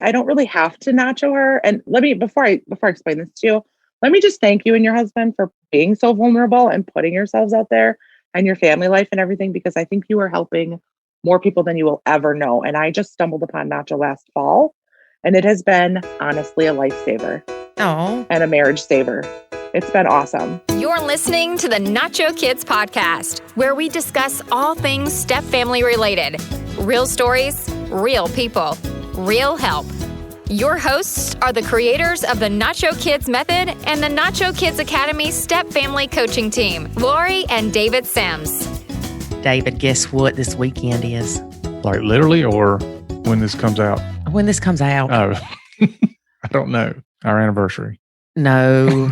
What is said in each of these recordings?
I don't really have to nacho her. And before I explain this to you, let me just thank you and your husband for being so vulnerable and putting yourselves out there and your family life and everything, because I think you are helping more people than you will ever know. And I just stumbled upon Nacho last fall, and it has been honestly a lifesaver. Oh. And a marriage saver. It's been awesome. You're listening to the Nacho Kids Podcast, where we discuss all things step family related. Real stories, real people, real help. Your hosts are the creators of the Nacho Kids Method and the Nacho Kids Academy Step Family Coaching Team, Lori and David Sims. David, guess what this weekend is? Like literally, or when this comes out? When this comes out. Oh, I don't know. Our anniversary. No.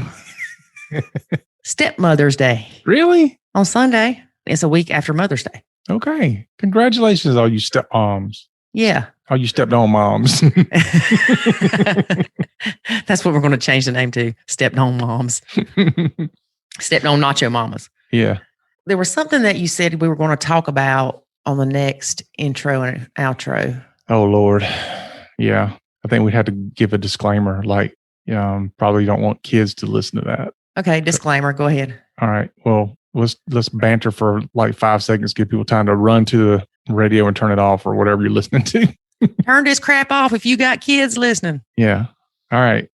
Stepmother's Day. Really? On Sunday. It's a week after Mother's Day. Okay. Congratulations, all you stepmoms. Yeah. All you stepdom moms. That's what we're going to change the name to. Stepdom moms. Stepdom nacho mamas. Yeah. There was something that you said we were going to talk about on the next intro and outro. Oh, Lord. Yeah. I think we'd have to give a disclaimer, like, probably don't want kids to listen to that. Okay, disclaimer. Go ahead. All right. Well, let's banter for like 5 seconds, give people time to run to the radio and turn it off or whatever you're listening to. Turn this crap off if you got kids listening. Yeah. All right.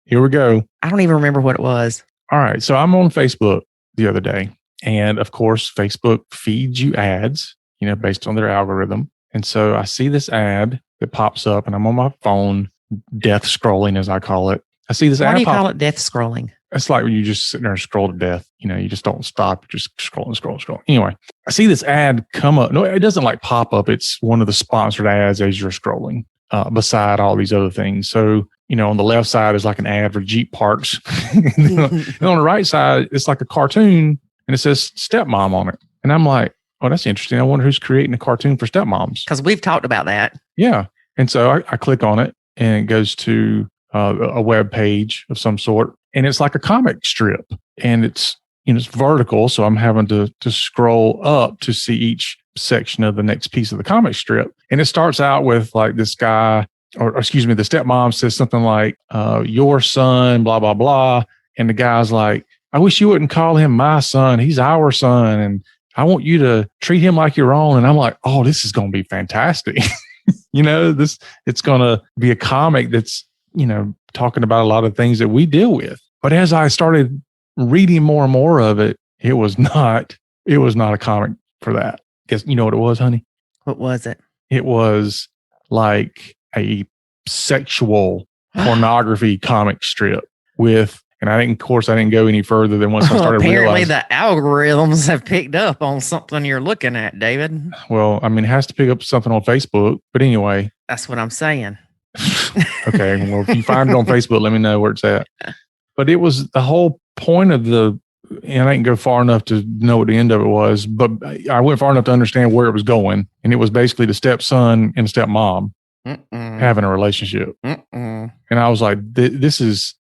Here we go. I don't even remember what it was. All right. So I'm on Facebook the other day. And of course, Facebook feeds you ads, based on their algorithm. And so I see this ad that pops up, and I'm on my phone, death scrolling, as I call it. I see this ad. Why do you call it death scrolling? It's like when you just sit there and scroll to death. You just don't stop. You just scroll. Anyway, I see this ad come up. No, it doesn't like pop up. It's one of the sponsored ads as you're scrolling, beside all these other things. So, on the left side is like an ad for Jeep parks. And on the right side, it's like a cartoon, and it says Stepmom on it. And I'm like, oh, that's interesting. I wonder who's creating a cartoon for stepmoms. Because we've talked about that. Yeah. And so I click on it, and it goes to a web page of some sort. And it's like a comic strip, and it's vertical. So I'm having to scroll up to see each section of the next piece of the comic strip. And it starts out with like this guy, or excuse me, the stepmom says something like, your son, blah, blah, blah. And the guy's like, I wish you wouldn't call him my son. He's our son. And I want you to treat him like your own. And I'm like, oh, this is going to be fantastic. It's going to be a comic that's, talking about a lot of things that we deal with. But as I started reading more and more of it, it was not a comic for that. Guess you know what it was, honey? What was it? It was like a sexual pornography comic strip with, and I didn't go any further than once I started apparently realizing. The algorithms have picked up on something you're looking at, David. Well, I mean, it has to pick up something on Facebook. But anyway. That's what I'm saying. Okay. Well, if you find it on Facebook, let me know where it's at. But it was the whole point of and I didn't go far enough to know what the end of it was, but I went far enough to understand where it was going. And it was basically the stepson and stepmom having a relationship. And I was like, this is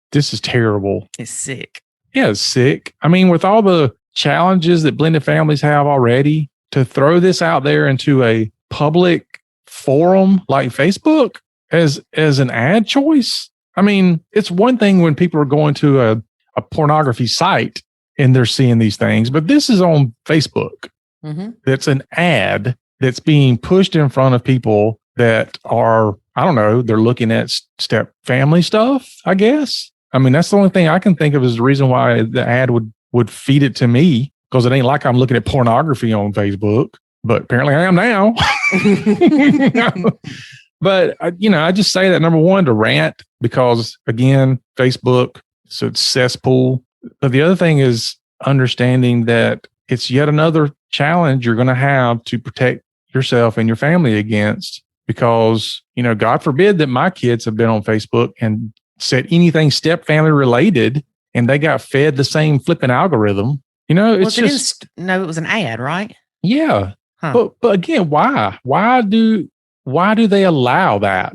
terrible. It's sick. Yeah, it's sick. I mean, with all the challenges that blended families have already, to throw this out there into a public forum like Facebook as an ad choice. I mean, it's one thing when people are going to a pornography site and they're seeing these things, but this is on Facebook. Mm-hmm. It's an ad that's being pushed in front of people that are, I don't know, they're looking at step family stuff, I guess. I mean, that's the only thing I can think of as the reason why the ad would feed it to me, because it ain't like I'm looking at pornography on Facebook, but apparently I am now. But, I just say that, number one, to rant, because, again, Facebook, so it's cesspool. But the other thing is understanding that it's yet another challenge you're going to have to protect yourself and your family against, because, God forbid that my kids have been on Facebook and said anything step family related and they got fed the same flipping algorithm. It's just... No, it was an ad, right? Yeah. Huh. But again, why? Why do they allow that?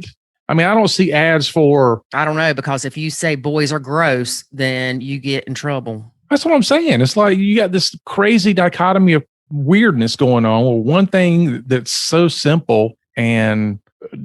I mean, I don't see ads for... I don't know, because if you say boys are gross, then you get in trouble. That's what I'm saying. It's like you got this crazy dichotomy of weirdness going on with one thing that's so simple and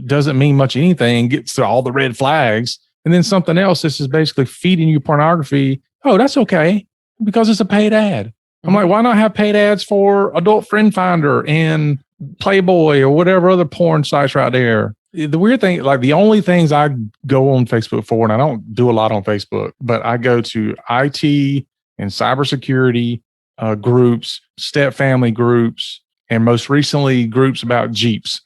doesn't mean much anything, gets to all the red flags. And then something else, this is basically feeding you pornography. Oh, that's okay because it's a paid ad. I'm like, why not have paid ads for Adult Friend Finder and Playboy or whatever other porn sites right there? The weird thing, like the only things I go on Facebook for, and I don't do a lot on Facebook, but I go to IT and cybersecurity groups, step family groups, and most recently groups about Jeeps.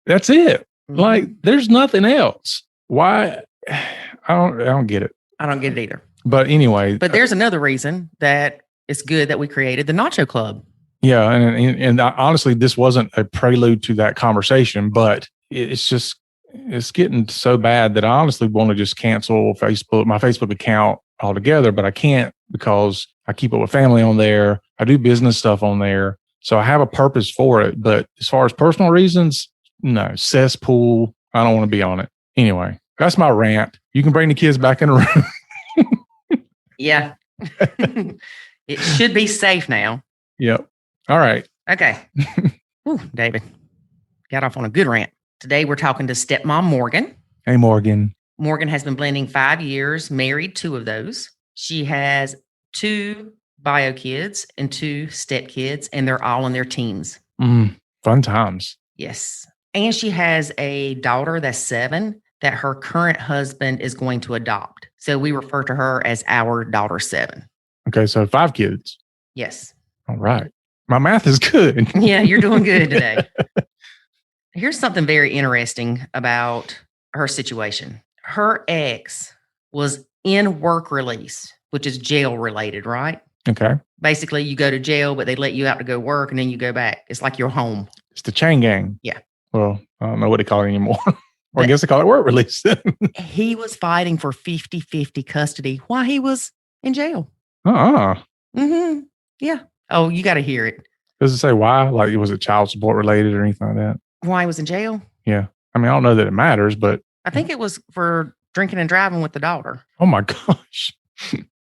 That's it. Like, there's nothing else. Why? I don't get it. I don't get it either. But anyway. But there's another reason that it's good that we created the Nacho Club. Yeah. And honestly, this wasn't a prelude to that conversation, but it's getting so bad that I honestly want to just cancel my Facebook account altogether, but I can't because I keep up with family on there. I do business stuff on there. So I have a purpose for it. But as far as personal reasons, no, cesspool. I don't want to be on it. Anyway, that's my rant. You can bring the kids back in the room. Yeah. It should be safe now. Yep. All right. Okay. Ooh, David, got off on a good rant. Today we're talking to stepmom Morgan. Hey, Morgan. Morgan has been blending 5 years, married 2 of those. She has 2 bio kids and 2 step kids, and they're all in their teens. Fun times. Yes. And she has a daughter that's 7 that her current husband is going to adopt. So we refer to her as our daughter 7. Okay, so 5 kids. Yes. All right. My math is good. Yeah, you're doing good today. Here's something very interesting about her situation. Her ex was in work release, which is jail related, right? Okay. Basically, you go to jail, but they let you out to go work and then you go back. It's like your home. It's the chain gang. Yeah. Well, I don't know what they call it anymore. Or I guess they call it work release. He was fighting for 50-50 custody while he was in jail. Mm-hmm. Yeah. Oh, you got to hear it. Does it say why? Like, was it child support related or anything like that? Why he was in jail? Yeah. I mean, I don't know that it matters, but. I think it was for drinking and driving with the daughter. Oh my gosh.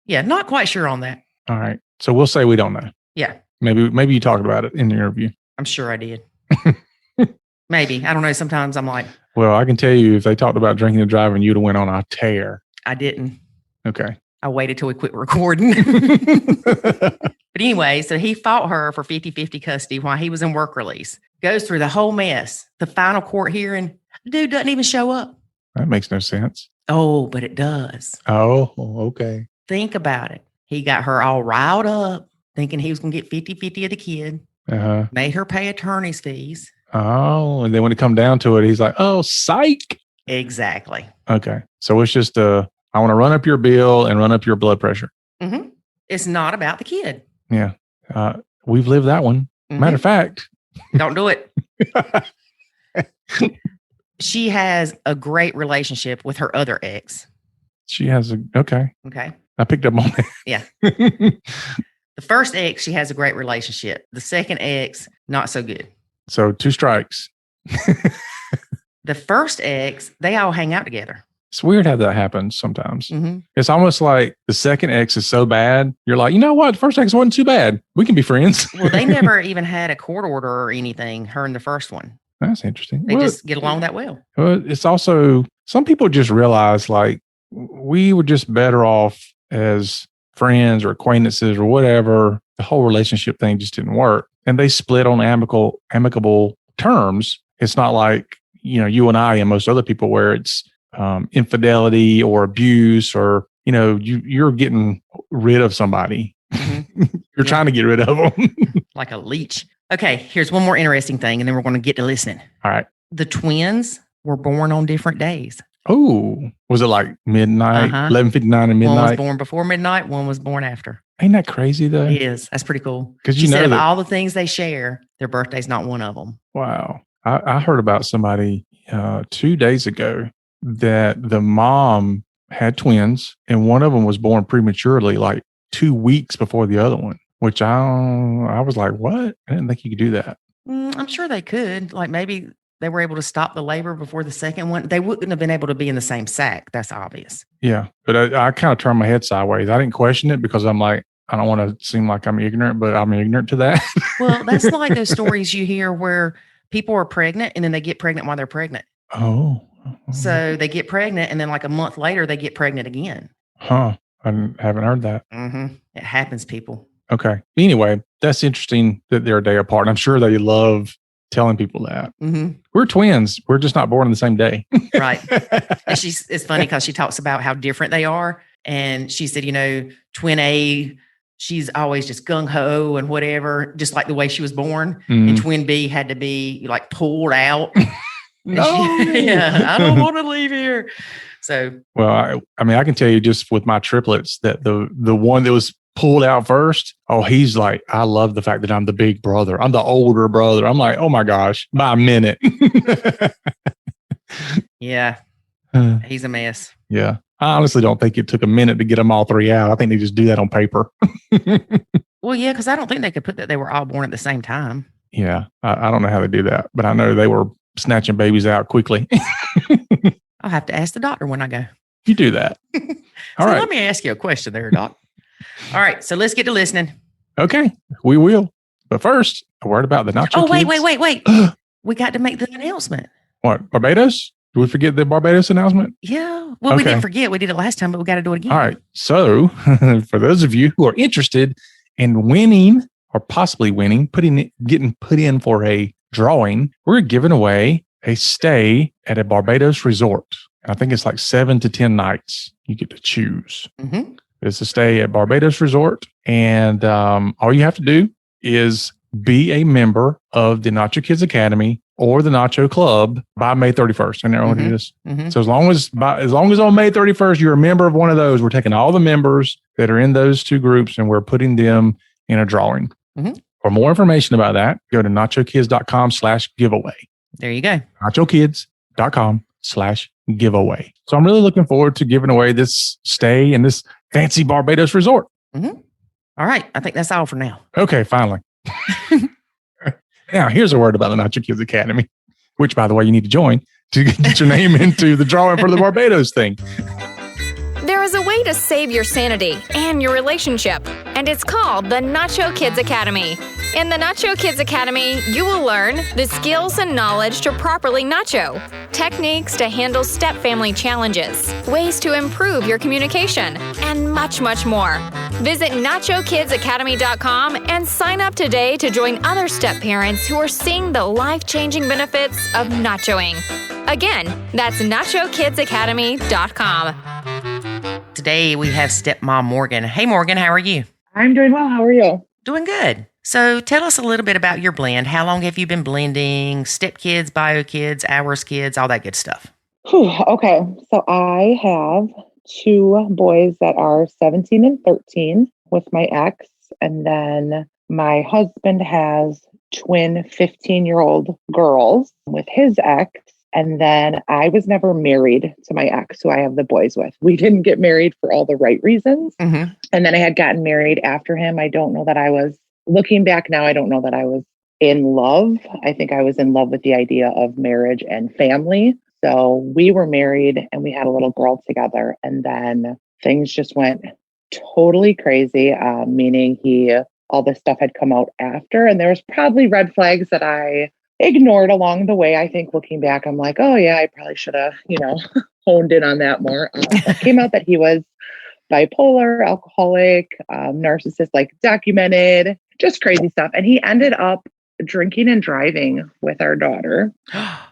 Yeah. Not quite sure on that. All right. So we'll say we don't know. Yeah. Maybe you talked about it in the interview. I'm sure I did. Maybe. I don't know. Sometimes I'm like. Well, I can tell you if they talked about drinking and driving, you'd have went on a tear. I didn't. Okay. I waited till we quit recording. But anyway, so he fought her for 50-50 custody while he was in work release. Goes through the whole mess. The final court hearing, dude doesn't even show up. That makes no sense. Oh, but it does. Oh, okay. Think about it. He got her all riled up, thinking he was going to get 50-50 of the kid. Uh-huh. Made her pay attorney's fees. Oh, and then when it come down to it, he's like, oh, psych. Exactly. Okay. So it's just, I want to run up your bill and run up your blood pressure. Mm-hmm. It's not about the kid. Yeah. We've lived that one. Mm-hmm. Matter of fact. Don't do it. She has a great relationship with her other ex. She has okay. Okay. I picked up on that. Yeah. The first ex, she has a great relationship. The second ex, not so good. So 2 strikes. The first ex, they all hang out together. It's weird how that happens sometimes. Mm-hmm. It's almost like the second ex is so bad. You're like, you know what? The first ex wasn't too bad. We can be friends. Well, they never even had a court order or anything, her and the first one. That's interesting. They just get along that well. It's also, some people just realize like we were just better off as friends or acquaintances or whatever. The whole relationship thing just didn't work. And they split on amicable terms. It's not like, you and I and most other people where it's infidelity or abuse or, you're getting rid of somebody. Mm-hmm. You're trying to get rid of them. Like a leech. Okay, here's one more interesting thing, and then we're going to get to listening. All right. The twins were born on different days. Oh, was it like midnight, 11:59 and midnight? One was born before midnight, one was born after. Ain't that crazy though? It is. That's pretty cool. Because she said of all the things they share, their birthday's not one of them. Wow. I heard about somebody 2 days ago that the mom had twins and one of them was born prematurely, like 2 weeks before the other one, which I was like, what? I didn't think you could do that. I'm sure they could. Like maybe they were able to stop the labor before the second one. They wouldn't have been able to be in the same sack. That's obvious. Yeah. But I kind of turned my head sideways. I didn't question it because I'm like, I don't want to seem like I'm ignorant, but I'm ignorant to that. Well, that's like those stories you hear where people are pregnant and then they get pregnant while they're pregnant. Oh. So they get pregnant and then like a month later, they get pregnant again. Huh. I haven't heard that. It happens, people. Okay. Anyway, that's interesting that they're a day apart. And I'm sure they love telling people that. We're twins. We're just not born on the same day. Right. And it's funny because she talks about how different they are. And she said, twin A, she's always just gung-ho and whatever, just like the way she was born. And twin B had to be like pulled out. No. I don't want to leave here. So, well, I can tell you just with my triplets that the one that was pulled out first, he's like, I love the fact that I'm the big brother. I'm the older brother. I'm like, oh my gosh, by a minute. Yeah. He's a mess. Yeah. I honestly don't think it took a minute to get them all three out. I think they just do that on paper. Well, yeah, because I don't think they could put that they were all born at the same time. Yeah. I don't know how they do that, but I know they were snatching babies out quickly. I'll have to ask the doctor when I go. You do that. All right. Let me ask you a question there, Doc. All right. So let's get to listening. Okay. We will. But first, a word about the Nacho Kids. Wait. We got to make the announcement. What? Barbados? Did we forget the Barbados announcement? Yeah. Well, we didn't forget. We did it last time, but we got to do it again. All right. So for those of you who are interested in winning or possibly winning, getting put in for a drawing, we're giving away a stay at a Barbados resort. I think it's like 7 to 10 nights you get to choose. It's a stay at Barbados resort. And all you have to do is be a member of the Nacho Kids Academy or the Nacho Club by May 31st. I know what it is. So as long as on May 31st, you're a member of one of those, we're taking all the members that are in those two groups and we're putting them in a drawing. For more information about that, go to nachokids.com/giveaway. There you go. nachokids.com/giveaway. So I'm really looking forward to giving away this stay in this fancy Barbados resort. All right. I think that's all for now. Okay, finally. Now, here's a word about the Nacho Kids Academy, which, by the way, you need to join to get your name into the drawing for the Barbados thing. There is a way to save your sanity and your relationship, and it's called the Nacho Kids Academy. In the Nacho Kids Academy, you will learn the skills and knowledge to properly nacho, techniques to handle step-family challenges, ways to improve your communication, and much, much more. Visit NachoKidsAcademy.com and sign up today to join other step-parents who are seeing the life-changing benefits of nachoing. Again, that's NachoKidsAcademy.com. Today we have Stepmom Morgan. Hey, Morgan, how are you? I'm doing well. How are you? Doing good. So tell us a little bit about your blend. How long have you been blending? Step kids, bio kids, ours kids, all that good stuff. Okay. So I have two boys that are 17 and 13 with my ex. And then my husband has twin 15-year-old girls with his ex. And then I was never married to my ex, who I have the boys with. We didn't get married for all the right reasons. And then I had gotten married after him. I don't know that I was, looking back now, I don't know that I was in love. I think I was in love with the idea of marriage and family. So we were married and we had a little girl together. And then things just went totally crazy, meaning all this stuff had come out after. And there was probably red flags that I ignored along the way. I think looking back, I'm like, oh yeah, I probably should have, honed in on that more. It came out that he was bipolar, alcoholic, narcissist, like documented, just crazy stuff. And he ended up drinking and driving with our daughter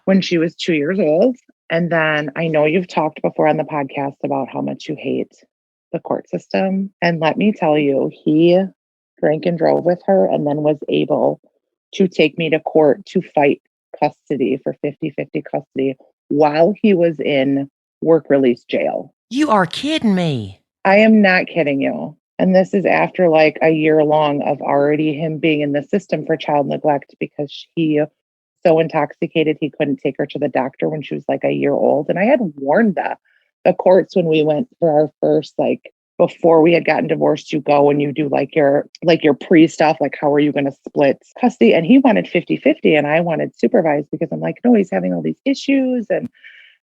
when she was 2 years old. And then I know you've talked before on the podcast about how much you hate the court system. And let me tell you, he drank and drove with her and then was able to take me to court to fight custody for 50-50 custody while he was in work release jail. You are kidding me. I am not kidding you. And this is after like a year long of already him being in the system for child neglect because he so intoxicated he couldn't take her to the doctor when she was like a year old. And I had warned the courts when we went for our first, like before we had gotten divorced, you go and you do like your pre stuff, like how are you going to split custody? And he wanted 50-50 and I wanted supervised because I'm like, no, he's having all these issues.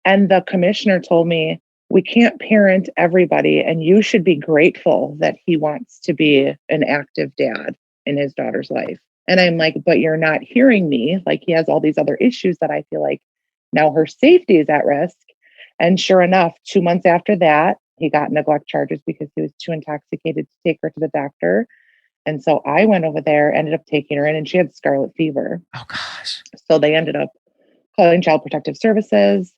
And the commissioner told me, we can't parent everybody. And you should be grateful that he wants to be an active dad in his daughter's life. And I'm like, but you're not hearing me. Like, he has all these other issues that I feel like now her safety is at risk. And sure enough, 2 months after that, he got neglect charges because he was too intoxicated to take her to the doctor. And so I went over there, ended up taking her in, and she had scarlet fever. Oh, gosh. So they ended up calling Child Protective Services.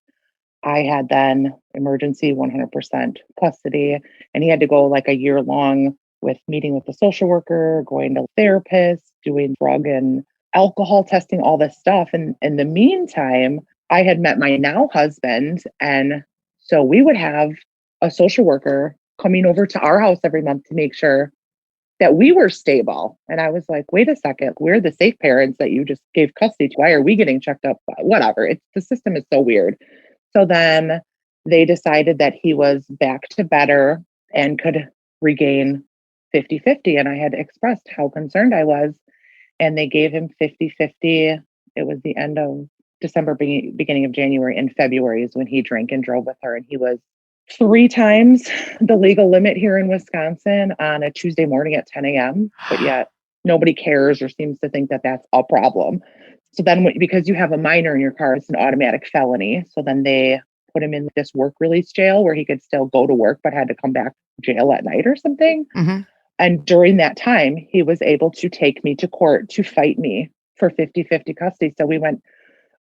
I had then emergency 100% custody, and he had to go like a year long with meeting with the social worker, going to therapists, doing drug and alcohol testing, all this stuff. And in the meantime, I had met my now husband. And so we would have a social worker coming over to our house every month to make sure that we were stable. And I was like, wait a second, we're the safe parents that you just gave custody to. Why are we getting checked up? Whatever. The system is so weird. So then they decided that he was back to better and could regain 50-50. And I had expressed how concerned I was. And they gave him 50-50. It was the end of December, beginning of January, and February is when he drank and drove with her. And he was 3 times the legal limit here in Wisconsin on a Tuesday morning at 10 a.m. But yet nobody cares or seems to think that that's a problem. So then because you have a minor in your car, it's an automatic felony. So then they put him in this work release jail where he could still go to work, but had to come back to jail at night or something. Mm-hmm. And during that time, he was able to take me to court to fight me for 50-50 custody. So we went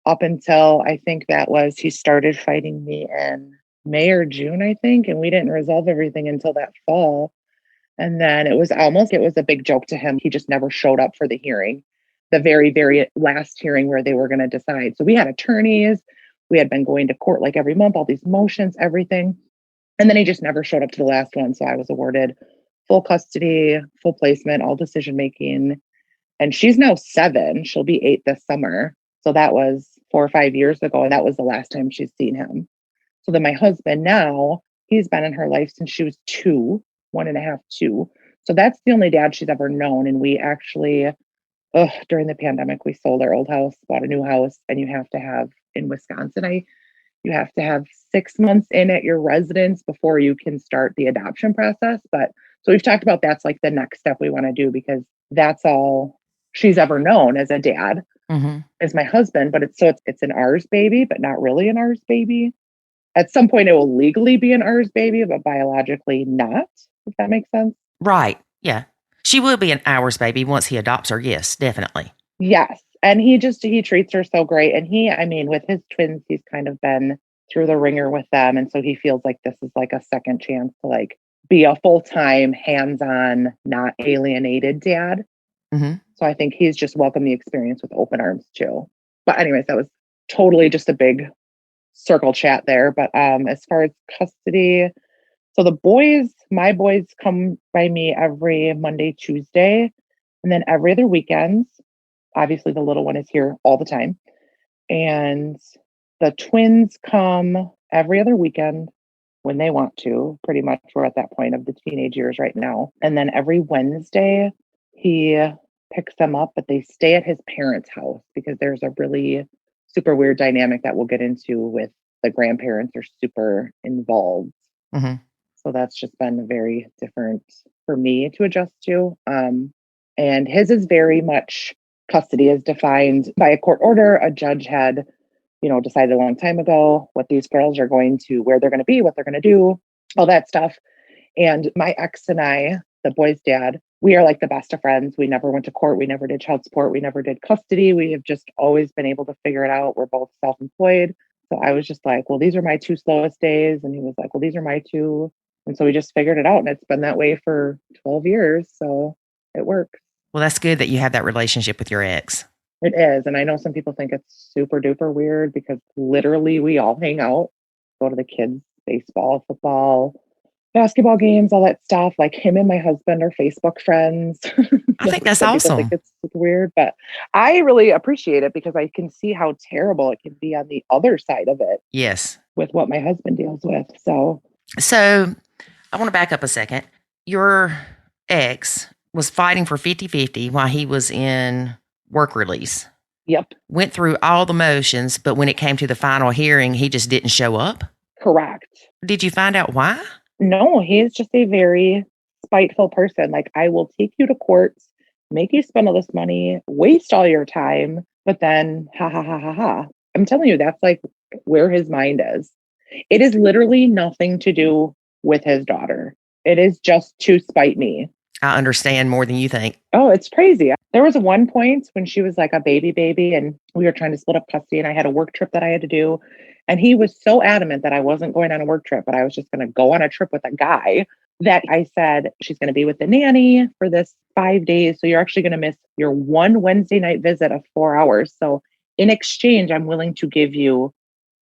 up until I think he started fighting me in May or June, I think. And we didn't resolve everything until that fall. And then it was a big joke to him. He just never showed up for the hearing, the very, very last hearing where they were going to decide. So we had attorneys. We had been going to court like every month, all these motions, everything. And then he just never showed up to the last one. So I was awarded full custody, full placement, all decision making. And she's now 7. She'll be 8 this summer. So that was 4 or 5 years ago. And that was the last time she's seen him. So then my husband now, he's been in her life since she was 2, 1.5, 2. So that's the only dad she's ever known. And we actually, during the pandemic, we sold our old house, bought a new house. And you have to have, in Wisconsin, you have to have 6 months in at your residence before you can start the adoption process. But so we've talked about that's like the next step we want to do, because that's all she's ever known as a dad, is my husband. But it's an ours baby, but not really an ours baby. At some point, it will legally be an ours baby, but biologically not, if that makes sense. Right. Yeah. She will be an ours baby once he adopts her. Yes, definitely. Yes. And he treats her so great. And with his twins, he's kind of been through the ringer with them. And so he feels like this is like a second chance to like be a full-time, hands-on, not alienated dad. Mm-hmm. So I think he's just welcomed the experience with open arms too. But anyways, that was totally just a big circle chat there. But as far as custody, so my boys come by me every Monday, Tuesday, and then every other weekend. Obviously, the little one is here all the time. And the twins come every other weekend when they want to. Pretty much we're at that point of the teenage years right now. And then every Wednesday, he picks them up, but they stay at his parents' house because there's a really super weird dynamic that we'll get into with the grandparents are super involved. Mm-hmm. So that's just been very different for me to adjust to. And his is very much custody is defined by a court order. A judge had, decided a long time ago what these girls are going to, where they're going to be, what they're going to do, all that stuff. And my ex and I, the boy's dad, we are like the best of friends. We never went to court. We never did child support. We never did custody. We have just always been able to figure it out. We're both self-employed. So I was just like, well, these are my 2 slowest days. And he was like, well, these are my 2. And so we just figured it out. And it's been that way for 12 years. So it works. Well, that's good that you have that relationship with your ex. It is. And I know some people think it's super duper weird because literally we all hang out, go to the kids' baseball, football, basketball games, all that stuff. Like him and my husband are Facebook friends. I think that's awesome. I think it's super weird, but I really appreciate it because I can see how terrible it can be on the other side of it. Yes. With what my husband deals with. So I want to back up a second. Your ex was fighting for 50-50 while he was in work release. Yep. Went through all the motions, but when it came to the final hearing, he just didn't show up? Correct. Did you find out why? No, he is just a very spiteful person. Like, I will take you to court make you spend all this money, waste all your time, but then ha ha ha ha ha. I'm telling you, that's like where his mind is. It is literally nothing to do with his daughter. It is just to spite me. I understand more than you think. Oh, it's crazy. There was one point when she was like a baby and we were trying to split up custody and I had a work trip that I had to do. And he was so adamant that I wasn't going on a work trip, but I was just going to go on a trip with a guy that I said, she's going to be with the nanny for this 5 days. So you're actually going to miss your one Wednesday night visit of 4 hours. So in exchange, I'm willing to give you,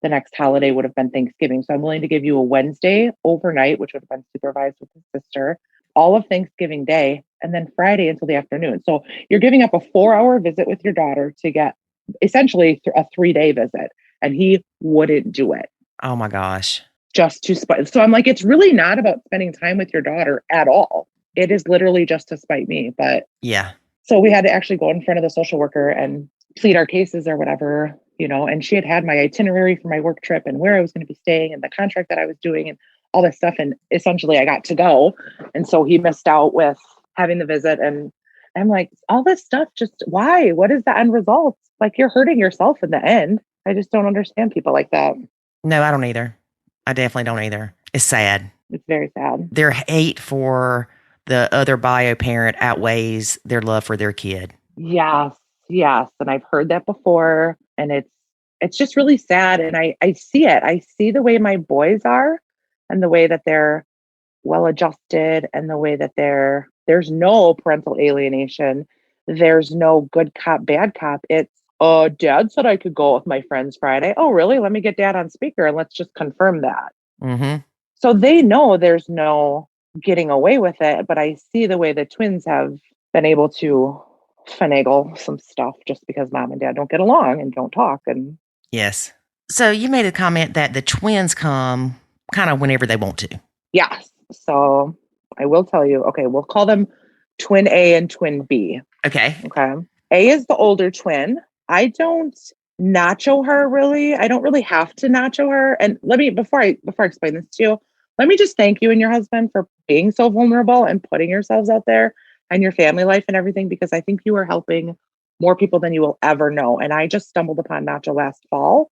the next holiday would have been Thanksgiving. So I'm willing to give you a Wednesday overnight, which would have been supervised with his sister, all of Thanksgiving Day, and then Friday until the afternoon. So you're giving up a 4-hour visit with your daughter to get essentially a 3-day visit. And he wouldn't do it. Oh my gosh. Just to spite. So I'm like, it's really not about spending time with your daughter at all. It is literally just to spite me. But yeah. So we had to actually go in front of the social worker and plead our cases or whatever, and she had my itinerary for my work trip and where I was going to be staying and the contract that I was doing and all this stuff. And essentially I got to go. And so he missed out with having the visit. And I'm like, all this stuff, just why? What is the end result? Like, you're hurting yourself in the end. I just don't understand people like that. No, I don't either. I definitely don't either. It's sad. It's very sad. Their hate for the other bio parent outweighs their love for their kid. Yes. And I've heard that before. And it's just really sad. And I see it. I see the way my boys are and the way that they're well adjusted and the way that there's no parental alienation. There's no good cop, bad cop. It's, Dad said I could go with my friends Friday. Oh, really? Let me get Dad on speaker and let's just confirm that. Mm-hmm. So they know there's no getting away with it, but I see the way the twins have been able to finagle some stuff just because Mom and Dad don't get along and don't talk. And yes. So you made a comment that the twins come kind of whenever they want to. Yes. So I will tell you, okay, we'll call them twin A and twin B. Okay. A is the older twin. I don't nacho her really. I don't really have to nacho her. And before I explain this to you, let me just thank you and your husband for being so vulnerable and putting yourselves out there and your family life and everything, because I think you are helping more people than you will ever know. And I just stumbled upon Nacho last fall,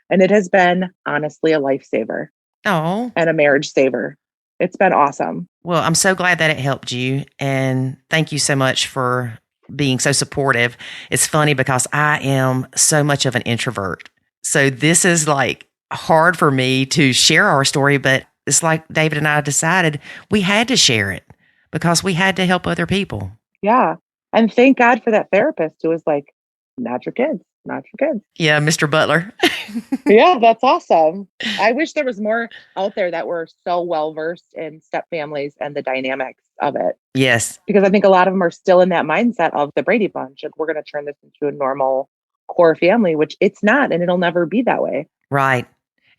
and it has been honestly a lifesaver. Oh. And a marriage saver. It's been awesome. Well, I'm so glad that it helped you. And thank you so much for being so supportive. It's funny because I am so much of an introvert. So this is like hard for me to share our story, but it's like David and I decided we had to share it because we had to help other people. Yeah. And thank God for that therapist who was like, not your kids. Yeah, Mr. Butler. Yeah, that's awesome. I wish there was more out there that were so well versed in step families and the dynamics of it. Yes. Because I think a lot of them are still in that mindset of the Brady Bunch. Like, we're going to turn this into a normal core family, which it's not, and it'll never be that way. Right.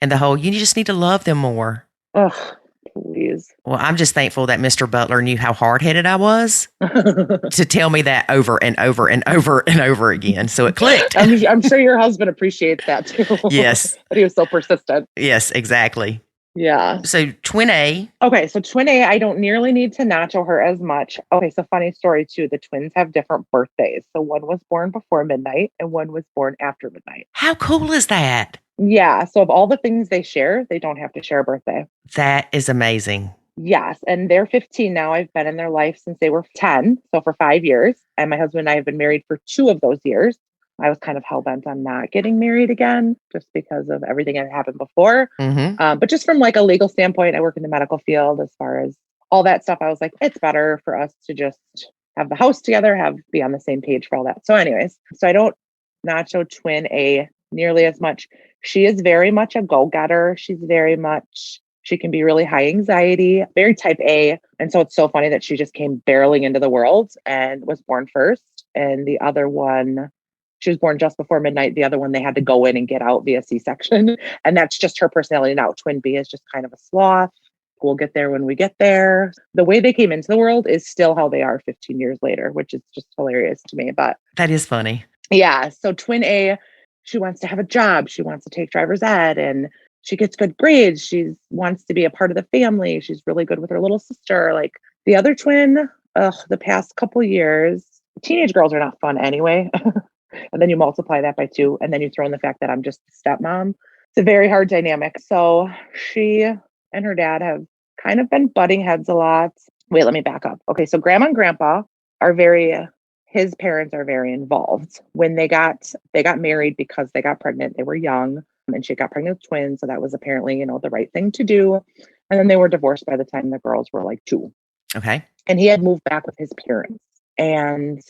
And the whole, you just need to love them more. Ugh, please. Well, I'm just thankful that Mr. Butler knew how hard-headed I was to tell me that over and over and over and over again. So it clicked. I'm sure your husband appreciates that too. Yes. But he was so persistent. Yes, exactly. Yeah. So twin A. Okay. So twin A, I don't nearly need to nacho her as much. Okay. So funny story too. The twins have different birthdays. So one was born before midnight and one was born after midnight. How cool is that? Yeah. So of all the things they share, they don't have to share a birthday. That is amazing. Yes. And they're 15 now. I've been in their life since they were 10. So for 5 years. And my husband and I have been married for 2 of those years. I was kind of hell-bent on not getting married again, just because of everything that happened before. Mm-hmm. But just from like a legal standpoint, I work in the medical field. As far as all that stuff, I was like, it's better for us to just have the house together, be on the same page for all that. So anyways, so I don't nacho twin A nearly as much. She is very much a go-getter. She can be really high anxiety, very type A. And so it's so funny that she just came barreling into the world and was born first. And the other one, she was born just before midnight. The other one, they had to go in and get out via C-section. And that's just her personality now. Twin B is just kind of a sloth. We'll get there when we get there. The way they came into the world is still how they are 15 years later, which is just hilarious to me. But that is funny. Yeah. So twin A, she wants to have a job. She wants to take driver's ed and she gets good grades. She wants to be a part of the family. She's really good with her little sister. Like the other twin, the past couple years, teenage girls are not fun anyway. And then you multiply that by 2, and then you throw in the fact that I'm just a stepmom. It's a very hard dynamic. So she and her dad have kind of been butting heads a lot. Wait, let me back up. Okay, so grandma and grandpa are his parents are very involved. When they got married because they got pregnant, they were young, and she got pregnant with twins. So that was apparently, the right thing to do. And then they were divorced by the time the girls were like 2. Okay. And he had moved back with his parents. And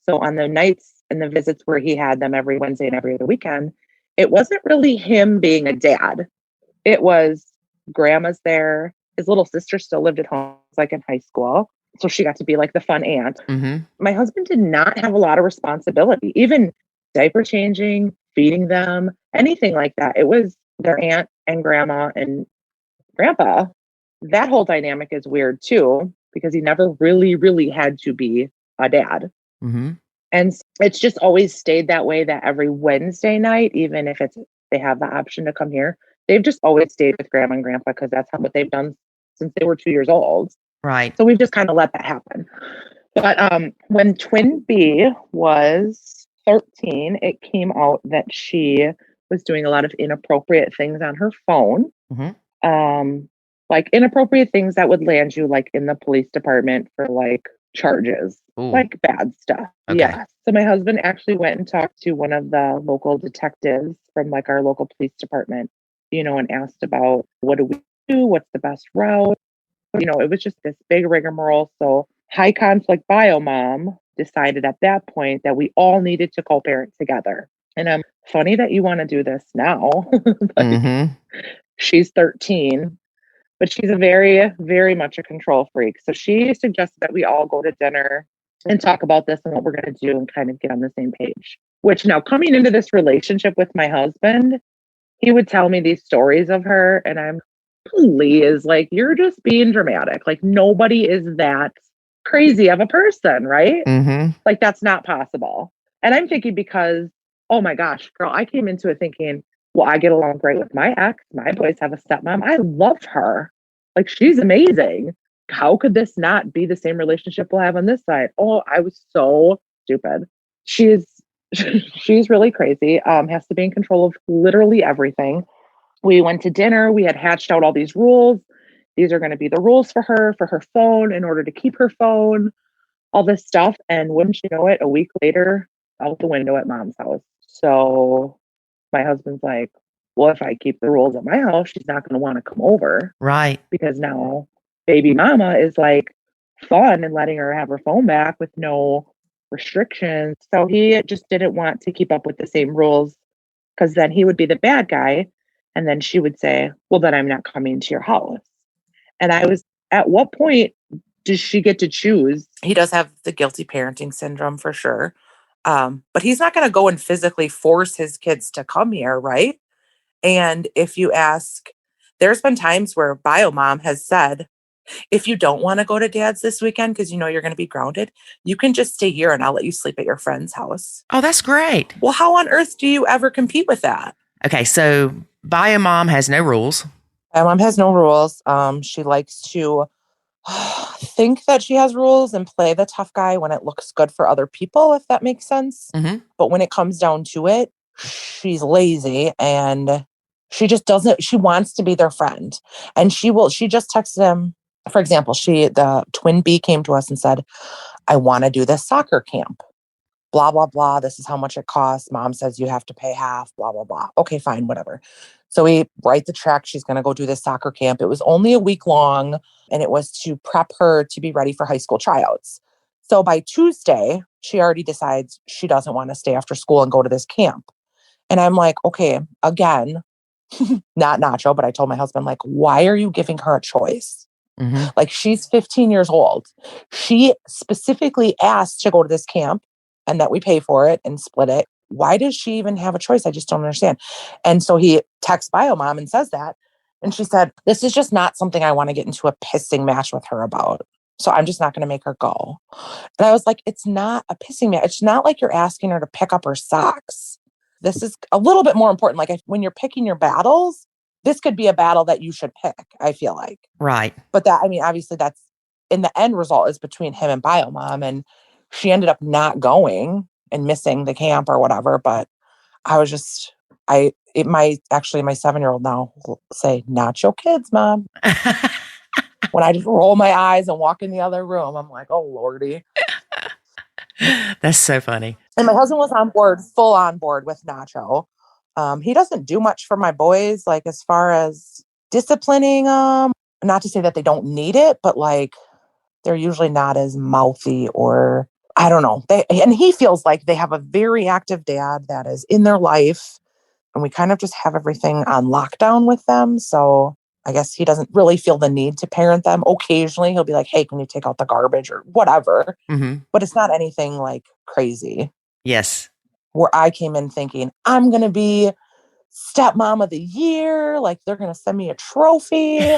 so on the nights and the visits where he had them every Wednesday and every other weekend, it wasn't really him being a dad. It was grandma's there. His little sister still lived at home, like in high school. So she got to be like the fun aunt. Mm-hmm. My husband did not have a lot of responsibility, even diaper changing, feeding them, anything like that. It was their aunt and grandma and grandpa. That whole dynamic is weird too, because he never really, really had to be a dad. Mm-hmm. And it's just always stayed that way, that every Wednesday night, even if they have the option to come here, they've just always stayed with grandma and grandpa because that's what they've done since they were 2 years old. Right. So we've just kind of let that happen. But when twin B was 13, it came out that she was doing a lot of inappropriate things on her phone. Mm-hmm. Like inappropriate things that would land you like in the police department for like charges. Ooh. Like bad stuff. Okay. Yeah. So my husband actually went and talked to one of the local detectives from like our local police department, and asked about what do we do? What's the best route? It was just this big rigmarole. So high conflict bio mom decided at that point that we all needed to co-parent together. And funny that you want to do this now. Mm-hmm. She's 13. But she's a very, very much a control freak. So she suggested that we all go to dinner and talk about this and what we're going to do and kind of get on the same page. Which now coming into this relationship with my husband, he would tell me these stories of her. And I'm, please, like, you're just being dramatic. Like nobody is that crazy of a person, right? Mm-hmm. Like that's not possible. And I'm thinking because, oh my gosh, girl, I came into it thinking, well, I get along great with my ex. My boys have a stepmom. I love her. Like, she's amazing. How could this not be the same relationship we'll have on this side? Oh, I was so stupid. She's really crazy. Has to be in control of literally everything. We went to dinner. We had hatched out all these rules. These are going to be the rules for her phone, in order to keep her phone, all this stuff. And wouldn't you know it, a week later, out the window at mom's house. So my husband's like, well, if I keep the rules at my house, she's not going to want to come over. Right. Because now baby mama is like fun and letting her have her phone back with no restrictions. So he just didn't want to keep up with the same rules, because then he would be the bad guy. And then she would say, well, then I'm not coming to your house. And I was, at what point does she get to choose? He does have the guilty parenting syndrome for sure. But he's not going to go and physically force his kids to come here, right? And if you ask, there's been times where bio mom has said, if you don't want to go to dad's this weekend because you know you're going to be grounded, you can just stay here and I'll let you sleep at your friend's house. Oh, that's great. Well, how on earth do you ever compete with that? Okay, so bio mom has no rules. Bio mom has no rules. She likes to think that she has rules and play the tough guy when it looks good for other people, if that makes sense. Mm-hmm. But when it comes down to it, she's lazy and she just doesn't, she wants to be their friend. And she just texted him. For example, the twin B came to us and said, I want to do this soccer camp. Blah, blah, blah. This is how much it costs. Mom says you have to pay half, blah, blah, blah. Okay, fine, whatever. So we write the check. She's going to go do this soccer camp. It was only a week long and it was to prep her to be ready for high school tryouts. So by Tuesday, she already decides she doesn't want to stay after school and go to this camp. And I'm like, okay, again, not Nacho, but I told my husband, like, why are you giving her a choice? Mm-hmm. Like, she's 15 years old. She specifically asked to go to this camp and that we pay for it and split it. Why does she even have a choice? I just don't understand. And so he texts bio mom and says that. And she said, this is just not something I want to get into a pissing match with her about. So I'm just not going to make her go. And I was like, it's not a pissing match. It's not like you're asking her to pick up her socks. This is a little bit more important. Like, when you're picking your battles, this could be a battle that you should pick, I feel like. Right. But that, I mean, obviously that's in the end result is between him and bio mom. And she ended up not going and missing the camp or whatever. But I was just, my 7-year-old now will say, Nacho Kids, Mom. When I just roll my eyes and walk in the other room, I'm like, oh, Lordy. That's so funny. And my husband was full on board with Nacho. He doesn't do much for my boys, like as far as disciplining them. Not to say that they don't need it, but like they're usually not as mouthy, or I don't know. And he feels like they have a very active dad that is in their life, and we kind of just have everything on lockdown with them. So I guess he doesn't really feel the need to parent them. Occasionally he'll be like, hey, can you take out the garbage or whatever? Mm-hmm. But it's not anything like crazy. Yes. Where I came in thinking, I'm going to be stepmom of the year. Like they're going to send me a trophy.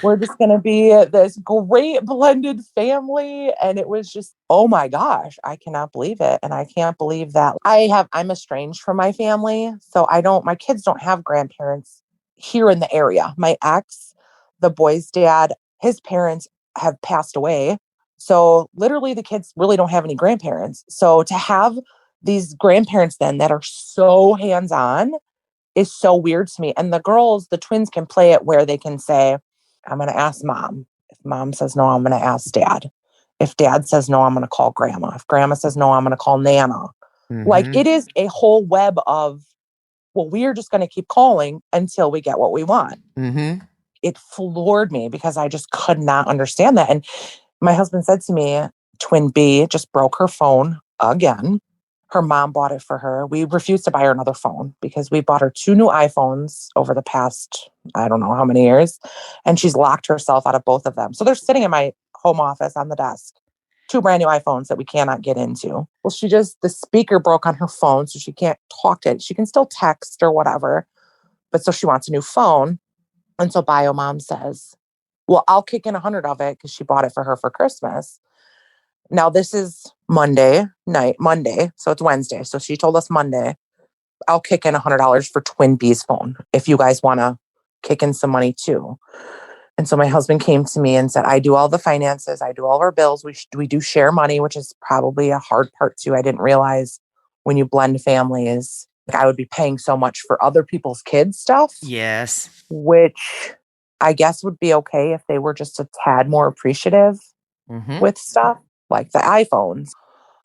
We're just going to be this great blended family. And it was just, oh my gosh, I cannot believe it. And I can't believe that I'm estranged from my family. So my kids don't have grandparents here in the area. My ex, the boy's dad, his parents have passed away. So literally the kids really don't have any grandparents. So to have these grandparents then that are so hands-on is so weird to me. And the twins can play it where they can say, I'm going to ask mom. If mom says no, I'm going to ask dad. If dad says no, I'm going to call grandma. If grandma says no, I'm going to call Nana. Mm-hmm. Like it is a whole web of, well, we're just going to keep calling until we get what we want. Mm-hmm. It floored me because I just could not understand that. And my husband said to me, twin B just broke her phone again. Her mom bought it for her. We refused to buy her another phone because we bought her 2 new iPhones over the past, I don't know how many years. And she's locked herself out of both of them. So they're sitting in my home office on the desk. 2 brand new iPhones that we cannot get into. Well, the speaker broke on her phone, so she can't talk to it. She can still text or whatever. But so she wants a new phone. And so Bio Mom says, well, I'll kick in 100 of it because she bought it for her for Christmas. Now, this is Monday. So it's Wednesday. So she told us Monday, I'll kick in $100 for Twin B's phone if you guys want to kick in some money too. And so my husband came to me and said, I do all the finances. I do all of our bills. We do share money, which is probably a hard part too. I didn't realize when you blend families, I would be paying so much for other people's kids' stuff. Yes. Which I guess would be okay if they were just a tad more appreciative with stuff like the iPhones.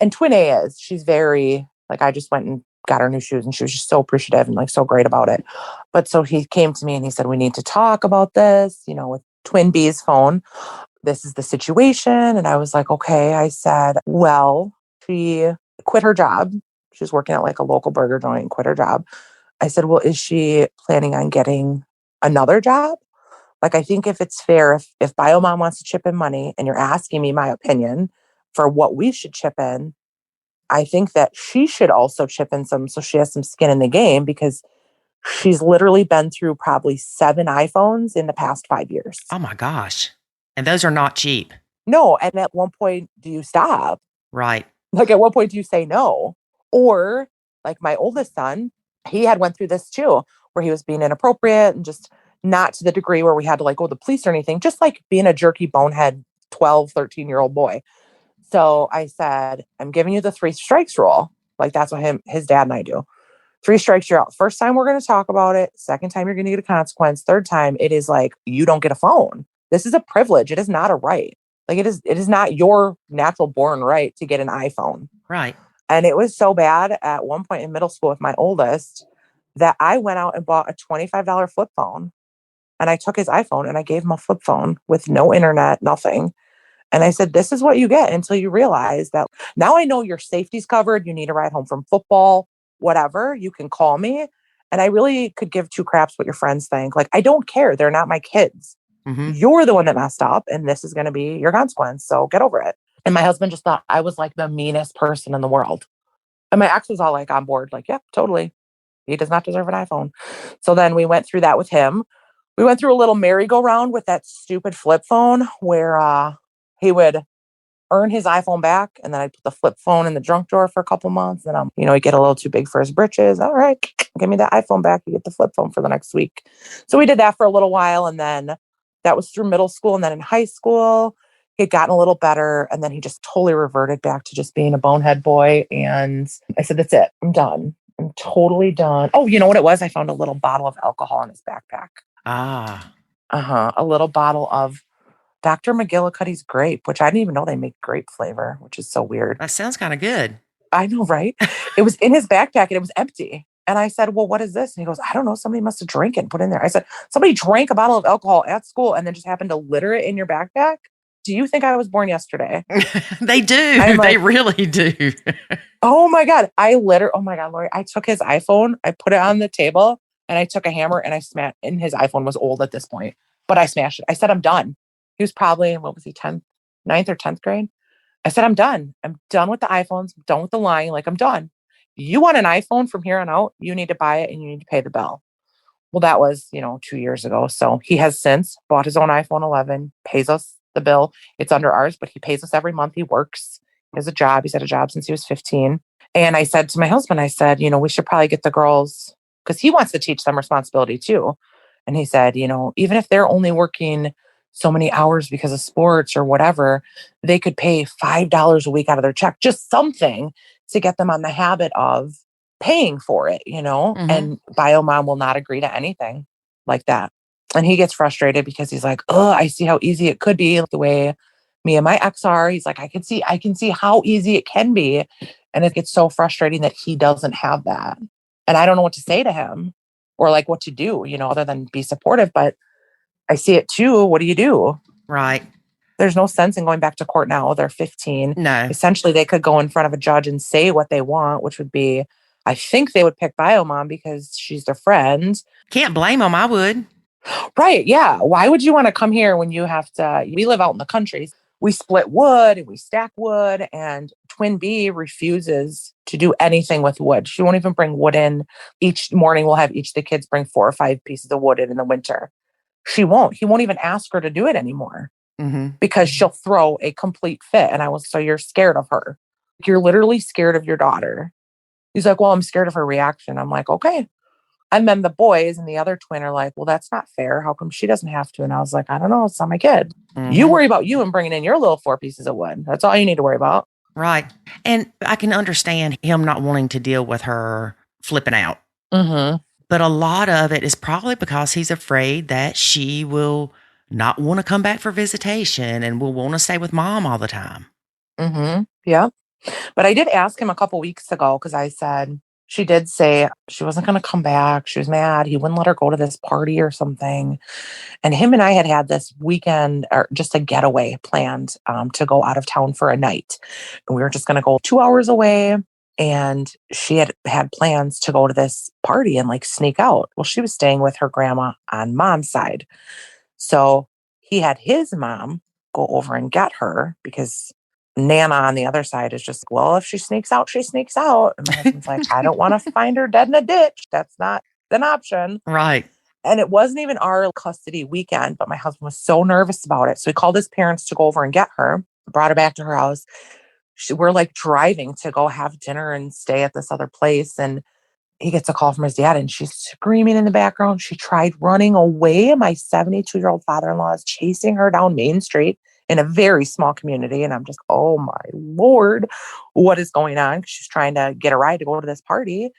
And Twin A she's very, like, I just went and got her new shoes and she was just so appreciative and like so great about it. But so he came to me and he said, we need to talk about this, with Twin B's phone. This is the situation. And I was like, okay. I said, well, she quit her job. She was working at like a local burger joint and quit her job. I said, well, is she planning on getting another job? Like, I think if it's fair, if Bio Mom wants to chip in money and you're asking me my opinion for what we should chip in, I think that she should also chip in some so she has some skin in the game because she's literally been through probably 7 iPhones in the past 5 years. Oh my gosh. And those are not cheap. No. And at one point, do you stop? Right. Like at what point do you say no? Or like my oldest son, he had went through this too, where he was being inappropriate and just not to the degree where we had to like go to the police or anything, just like being a jerky bonehead 12, 13-year-old boy. So I said, I'm giving you the 3 strikes rule. Like that's what his dad and I do. 3 strikes, you're out. First time we're going to talk about it. Second time you're going to get a consequence. Third time it is like, you don't get a phone. This is a privilege. It is not a right. Like it is not your natural born right to get an iPhone. Right. And it was so bad at one point in middle school with my oldest that I went out and bought a $25 flip phone. And I took his iPhone and I gave him a flip phone with no internet, nothing. And I said, this is what you get until you realize that now I know your safety's covered. You need a ride home from football, whatever. You can call me. And I really could give 2 craps what your friends think. Like, I don't care. They're not my kids. Mm-hmm. You're the one that messed up. And this is going to be your consequence. So get over it. And my husband just thought I was like the meanest person in the world. And my ex was all like on board. Like, yeah, totally. He does not deserve an iPhone. So then we went through that with him. We went through a little merry-go-round with that stupid flip phone where he would earn his iPhone back. And then I'd put the flip phone in the junk drawer for a couple months. And he'd get a little too big for his britches. All right, give me that iPhone back. You get the flip phone for the next week. So we did that for a little while. And then that was through middle school. And then in high school, He had gotten a little better, and then he just totally reverted back to just being a bonehead boy. And I said, that's it. I'm done. I'm totally done. Oh, you know what it was? I found a little bottle of alcohol in his backpack. Ah. A little bottle of Dr. McGillicuddy's grape, which I didn't even know they make grape flavor, which is so weird. That sounds kind of good. I know, right? It was in his backpack and it was empty. And I said, well, what is this? And he goes, I don't know. Somebody must have drank it and put it in there. I said, somebody drank a bottle of alcohol at school and then just happened to litter it in your backpack? Do you think I was born yesterday? They do. Like, they really do. Oh my God. Oh my God, Lori. I took his iPhone, I put it on the table and I took a hammer and I smashed, and his iPhone was old at this point, but I smashed it. I said, I'm done. He was probably, what was he, 10th, 9th or 10th grade? I said, I'm done. I'm done with the iPhones. I'm done with the lying. Like, I'm done. You want an iPhone from here on out, you need to buy it and you need to pay the bill. Well, that was, 2 years ago. So he has since bought his own iPhone 11, pays us the bill. It's under ours, but he pays us every month. He works. He has a job. He's had a job since he was 15. And I said to my husband, I said, we should probably get the girls, because he wants to teach them responsibility too. And he said, even if they're only working so many hours because of sports or whatever, they could pay $5 a week out of their check, just something to get them on the habit of paying for it, Mm-hmm. And BioMom will not agree to anything like that. And he gets frustrated because he's like, oh, I see how easy it could be, the way me and my ex are. He's like, I can see how easy it can be. And it gets so frustrating that he doesn't have that. And I don't know what to say to him or like what to do, other than be supportive. But I see it too. What do you do? Right. There's no sense in going back to court now. They're 15. No. Essentially, they could go in front of a judge and say what they want, which would be, I think they would pick BioMom because she's their friend. Can't blame them. I would. Right. Yeah. Why would you want to come here when you have to? We live out in the country. We split wood and we stack wood, and Twin B refuses to do anything with wood. She won't even bring wood in. Each morning we'll have each of the kids bring 4 or 5 pieces of wood in the winter. She won't. He won't even ask her to do it anymore because she'll throw a complete fit. And I was, so you're scared of her. You're literally scared of your daughter. He's like, well, I'm scared of her reaction. I'm like, okay. And then the boys and the other twin are like, well, that's not fair. How come she doesn't have to? And I was like, I don't know. It's not my kid. You worry about you and bringing in your little 4 pieces of wood. That's all you need to worry about. Right. And I can understand him not wanting to deal with her flipping out. But a lot of it is probably because he's afraid that she will not want to come back for visitation and will want to stay with mom all the time. Yeah. But I did ask him a couple weeks ago because I said, she did say she wasn't going to come back. She was mad. He wouldn't let her go to this party or something. And him and I had this weekend, or just a getaway planned to go out of town for a night. And we were just going to go 2 hours away. And she had plans to go to this party and like sneak out. Well, she was staying with her grandma on mom's side. So he had his mom go over and get her because Nana on the other side is just, well, if she sneaks out, she sneaks out. And my husband's like, I don't want to find her dead in a ditch. That's not an option. Right. And it wasn't even our custody weekend, but my husband was so nervous about it. So he called his parents to go over and get her, brought her back to her house. We're like driving to go have dinner and stay at this other place. And he gets a call from his dad and she's screaming in the background. She tried running away. My 72-year-old father-in-law is chasing her down Main Street in a very small community. And I'm just, oh my Lord, what is going on? She's trying to get a ride to go to this party.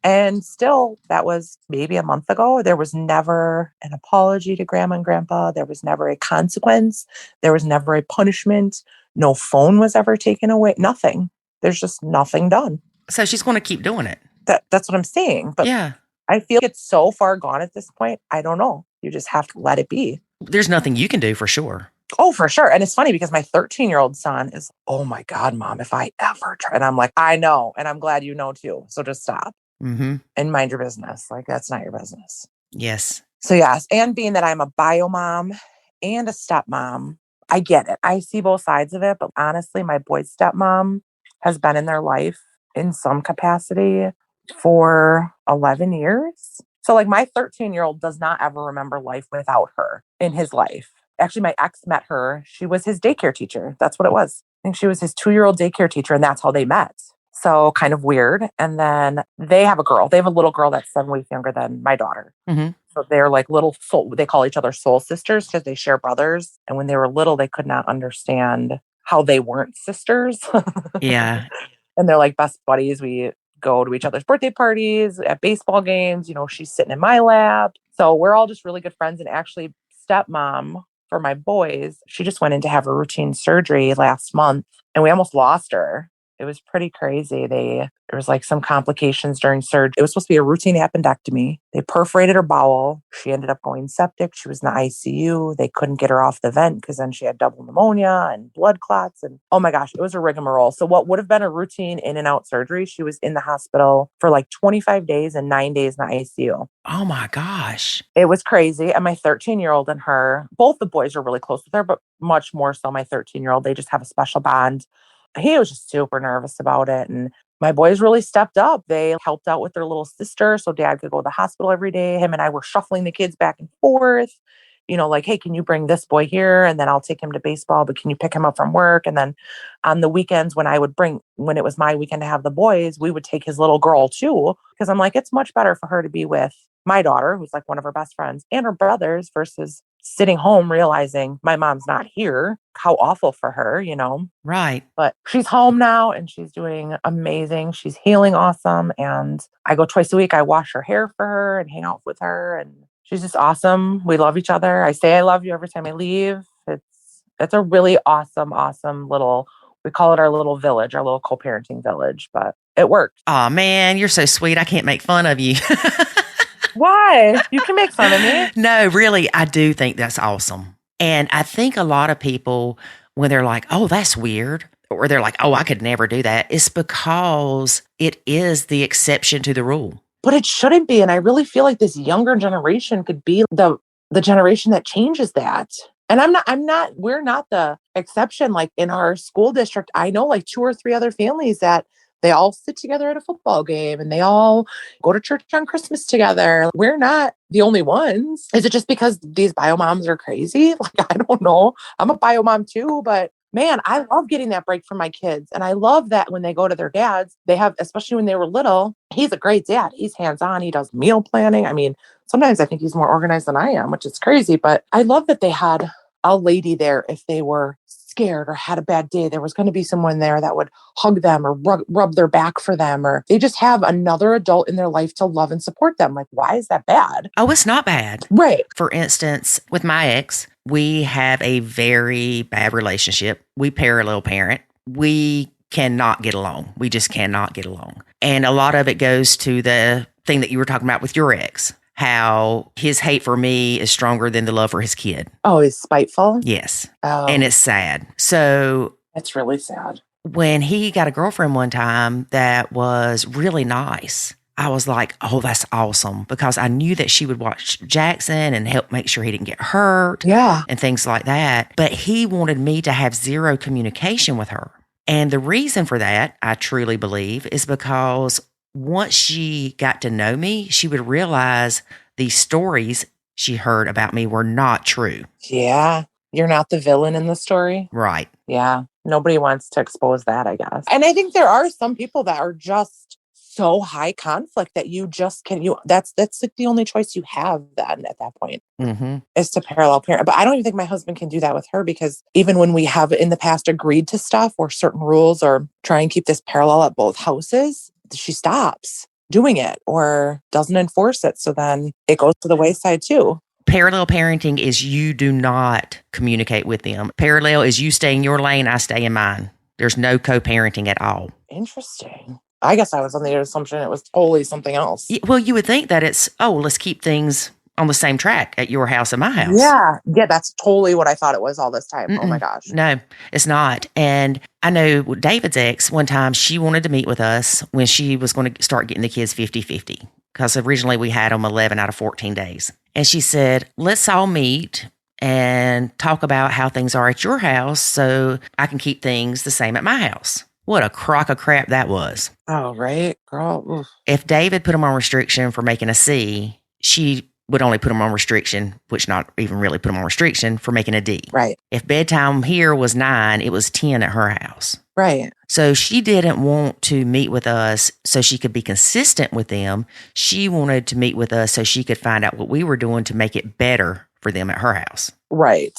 And still, that was maybe a month ago. There was never an apology to grandma and grandpa. There was never a consequence. There was never a punishment. No phone was ever taken away. Nothing. There's just nothing done. So she's going to keep doing it. That's what I'm saying. But yeah, I feel it's so far gone at this point. I don't know. You just have to let it be. There's nothing you can do for sure. Oh, for sure. And it's funny because my 13-year-old son is, oh my God, Mom, if I ever try. And I'm like, I know. And I'm glad you know too. So just stop and mind your business. Like, that's not your business. Yes. So yes. And being that I'm a bio mom and a stepmom, I get it. I see both sides of it. But honestly, my boy's stepmom has been in their life in some capacity for 11 years. So like my 13-year-old does not ever remember life without her in his life. Actually, my ex met her. She was his daycare teacher. That's what it was. I think she was his 2-year-old daycare teacher, and that's how they met. So kind of weird. And then they have a girl. They have a little girl that's 7 weeks younger than my daughter. So they're like little soul, they call each other soul sisters because they share brothers. And when they were little, they could not understand how they weren't sisters. Yeah. And they're like best buddies. We go to each other's birthday parties, at baseball games. You know, she's sitting in my lap. So we're all just really good friends. And actually, stepmom for my boys, she just went in to have a routine surgery last month and we almost lost her. It was pretty crazy. There was like some complications during surgery. It was supposed to be a routine appendectomy. They perforated her bowel. She ended up going septic. She was in the ICU. They couldn't get her off the vent because then she had double pneumonia and blood clots. And oh my gosh, it was a rigmarole. So what would have been a routine in and out surgery, she was in the hospital for like 25 days and 9 days in the ICU. Oh my gosh. It was crazy. And my 13-year-old and her, both the boys are really close with her, but much more so my 13-year-old. They just have a special bond. He was just super nervous about it. And my boys really stepped up. They helped out with their little sister so dad could go to the hospital every day. Him and I were shuffling the kids back and forth, you know, like, hey, can you bring this boy here? And then I'll take him to baseball, but can you pick him up from work? And then on the weekends when it was my weekend to have the boys, we would take his little girl too. Because I'm like, it's much better for her to be with my daughter, who's like one of her best friends, and her brothers versus sitting home realizing my mom's not here. How awful for her, you know? Right. But she's home now and she's doing amazing. She's healing awesome. And I go twice a week. I wash her hair for her and hang out with her. And she's just awesome. We love each other. I say I love you every time I leave. It's a really awesome little, we call it our little village, our little co-parenting village, but it works. Oh man, you're so sweet. I can't make fun of you. Why? You can make fun of me. No, really, I do think that's awesome. And I think a lot of people, when they're like, oh, that's weird, or they're like, oh, I could never do that, it's because it is the exception to the rule. But it shouldn't be. And I really feel like this younger generation could be the generation that changes that. And we're not the exception. Like in our school district, I know like 2 or 3 other families that they all sit together at a football game and they all go to church on Christmas together. We're not the only ones. Is it just because these bio moms are crazy? Like, I don't know. I'm a bio mom too, but man, I love getting that break from my kids. And I love that when they go to their dads, they have, especially when they were little, he's a great dad. He's hands-on. He does meal planning. I mean, sometimes I think he's more organized than I am, which is crazy, but I love that they had a lady there if they were scared or had a bad day. There was going to be someone there that would hug them or rub their back for them, or they just have another adult in their life to love and support them. Like, why is that bad? Oh, it's not bad. Right. For instance, with my ex, we have a very bad relationship. We parallel parent. We cannot get along. We just cannot get along. And a lot of it goes to the thing that you were talking about with your ex, how his hate for me is stronger than the love for his kid. Oh, he's spiteful? Yes. Oh. And it's sad. So that's really sad. When he got a girlfriend one time that was really nice, I was like, oh, that's awesome. Because I knew that she would watch Jackson and help make sure he didn't get hurt. Yeah. And things like that. But he wanted me to have zero communication with her. And the reason for that, I truly believe, is because once she got to know me, she would realize these stories she heard about me were not true. Yeah. You're not the villain in the story. Right. Yeah. Nobody wants to expose that, I guess. And I think there are some people that are just so high conflict that you just that's like the only choice you have then at that point is to parallel parent. But I don't even think my husband can do that with her, because even when we have in the past agreed to stuff or certain rules or try and keep this parallel at both houses, she stops doing it or doesn't enforce it. So then it goes to the wayside too. Parallel parenting is you do not communicate with them. Parallel is you stay in your lane, I stay in mine. There's no co-parenting at all. Interesting. I guess I was on the assumption it was totally something else. Well, you would think that it's, let's keep things on the same track at your house and my house. Yeah. Yeah, that's totally what I thought it was all this time. Oh my gosh. No, it's not. And I know David's ex, one time she wanted to meet with us when she was going to start getting the kids 50-50. Because originally we had them 11 out of 14 days. And she said, let's all meet and talk about how things are at your house so I can keep things the same at my house. What a crock of crap that was. Oh, right, girl. Oof. If David put him on restriction for making a C, she would only put him on restriction, which not even really put him on restriction, for making a D. Right. If bedtime here was 9, it was 10 at her house. Right. So she didn't want to meet with us so she could be consistent with them. She wanted to meet with us so she could find out what we were doing to make it better for them at her house. Right.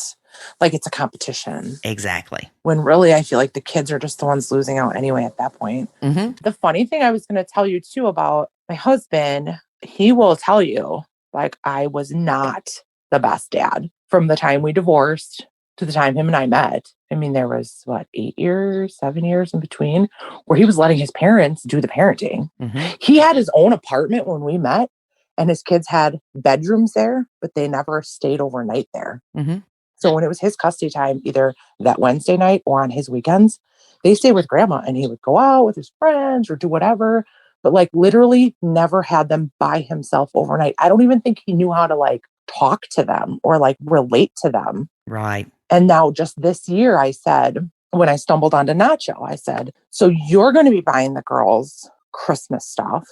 Like it's a competition. Exactly. When really I feel like the kids are just the ones losing out anyway at that point. Mm-hmm. The funny thing I was going to tell you too about my husband, he will tell you, like, I was not the best dad from the time we divorced to the time him and I met. I mean, there was 7 years in between where he was letting his parents do the parenting. Mm-hmm. He had his own apartment when we met and his kids had bedrooms there, but they never stayed overnight there. Mm-hmm. So when it was his custody time, either that Wednesday night or on his weekends, they stayed with grandma and he would go out with his friends or do whatever, but like literally never had them by himself overnight. I don't even think he knew how to like talk to them or like relate to them. Right. And now just this year, I said, when I stumbled onto Nacho, I said, so you're going to be buying the girls Christmas stuff.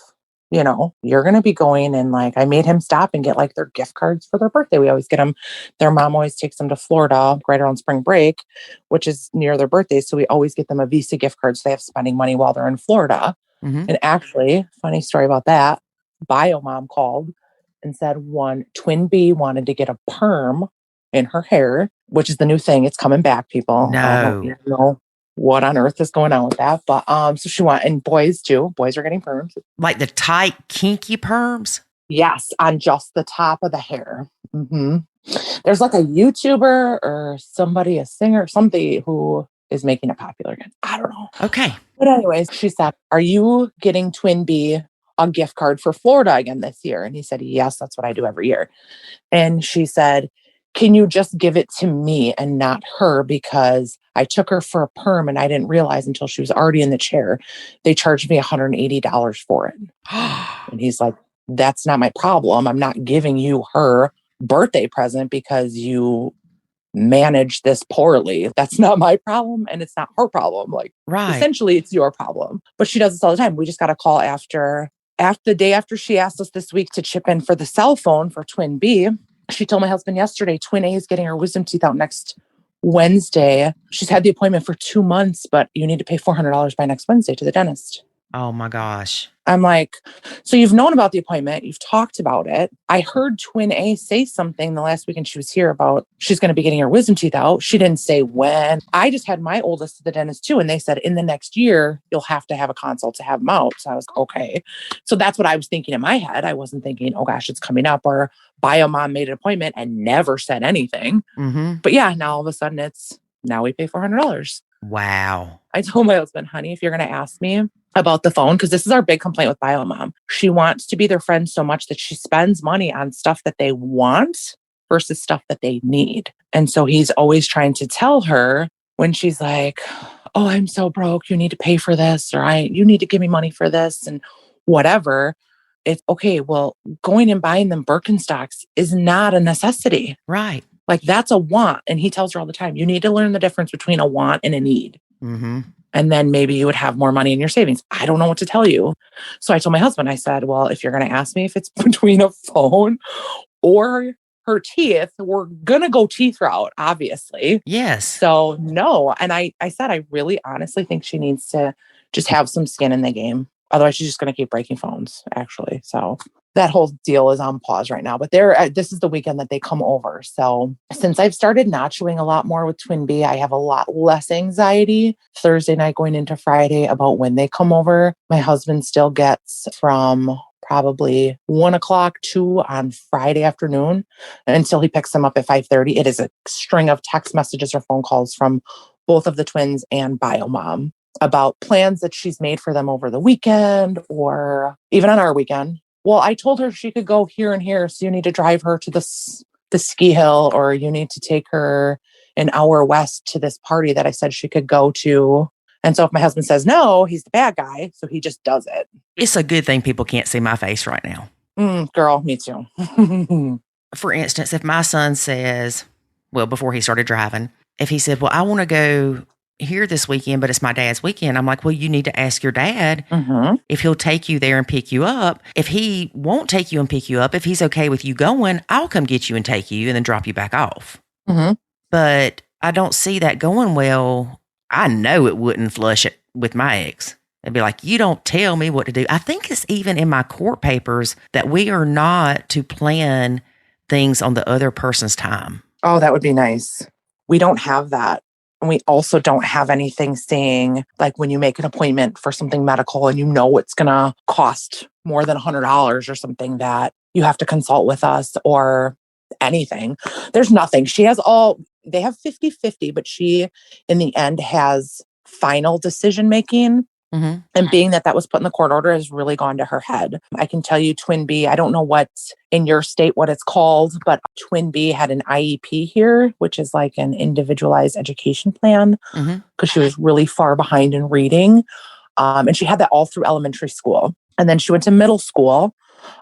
You know, you're going to be going and like, I made him stop and get like their gift cards for their birthday. We always get them. Their mom always takes them to Florida right around spring break, which is near their birthday. So we always get them a Visa gift card. So they have spending money while they're in Florida. Mm-hmm. And actually, funny story about that, Bio Mom called and said twin B wanted to get a perm in her hair, which is the new thing. It's coming back, people. No. I don't even know what on earth is going on with that. But so she and boys too. Boys are getting perms. Like the tight, kinky perms? Yes, on just the top of the hair. Mm-hmm. There's like a YouTuber or somebody, a singer, something who is making it popular again. I don't know. Okay. But anyways, she said, are you getting twin B a gift card for Florida again this year? And he said, yes, that's what I do every year. And she said, can you just give it to me and not her? Because I took her for a perm and I didn't realize until she was already in the chair. They charged me $180 for it. And he's like, that's not my problem. I'm not giving you her birthday present because you managed this poorly. That's not my problem. And it's not her problem. Like, right. Essentially, it's your problem. But she does this all the time. We just got a call after the day after she asked us this week to chip in for the cell phone for twin B. She told my husband yesterday, twin A is getting her wisdom teeth out next Wednesday. She's had the appointment for 2 months, but you need to pay $400 by next Wednesday to the dentist. Oh my gosh. I'm like, so you've known about the appointment. You've talked about it. I heard twin A say something the last weekend she was here about she's going to be getting her wisdom teeth out. She didn't say when. I just had my oldest to the dentist too. And they said in the next year, you'll have to have a consult to have them out. So I was okay. So that's what I was thinking in my head. I wasn't thinking, oh gosh, it's coming up, or Bio Mom made an appointment and never said anything. Mm-hmm. But yeah, now all of a sudden now we pay $400. Wow. I told my husband, honey, if you're going to ask me about the phone, because this is our big complaint with Bio Mom. She wants to be their friend so much that she spends money on stuff that they want versus stuff that they need. And so he's always trying to tell her when she's like, oh, I'm so broke, you need to pay for this, or you need to give me money for this and whatever. It's okay. Well, going and buying them Birkenstocks is not a necessity. Right. Like that's a want. And he tells her all the time, you need to learn the difference between a want and a need. Mm-hmm. And then maybe you would have more money in your savings. I don't know what to tell you. So I told my husband, I said, well, if you're going to ask me if it's between a phone or her teeth, we're going to go teeth route, obviously. Yes. So no. And I said, I really honestly think she needs to just have some skin in the game. Otherwise, she's just going to keep breaking phones, actually. So that whole deal is on pause right now. But this is the weekend that they come over. So since I've started nachoing a lot more with twin B, I have a lot less anxiety Thursday night going into Friday about when they come over. My husband still gets from probably 1:00 to on Friday afternoon until he picks them up at 5:30. It is a string of text messages or phone calls from both of the twins and Bio Mom about plans that she's made for them over the weekend or even on our weekend. Well, I told her she could go here and here. So you need to drive her to the ski hill, or you need to take her an hour west to this party that I said she could go to. And so if my husband says no, he's the bad guy. So he just does it. It's a good thing people can't see my face right now. Girl, me too. For instance, if my son says, well, before he started driving, if he said, well, I want to go here this weekend, but it's my dad's weekend. I'm like, well, you need to ask your dad if he'll take you there and pick you up. If he won't take you and pick you up, if he's okay with you going, I'll come get you and take you and then drop you back off. Mm-hmm. But I don't see that going well. I know it wouldn't flush it with my ex. It'd be like, you don't tell me what to do. I think it's even in my court papers that we are not to plan things on the other person's time. Oh, that would be nice. We don't have that. And we also don't have anything saying, like, when you make an appointment for something medical and you know it's going to cost more than $100 or something, that you have to consult with us or anything. There's nothing. They have 50-50, but she, in the end, has final decision making. Mm-hmm. And being that was put in the court order has really gone to her head. I can tell you Twin B, I don't know what in your state, what it's called, but Twin B had an IEP here, which is like an individualized education plan, because she was really far behind in reading. And she had that all through elementary school. And then she went to middle school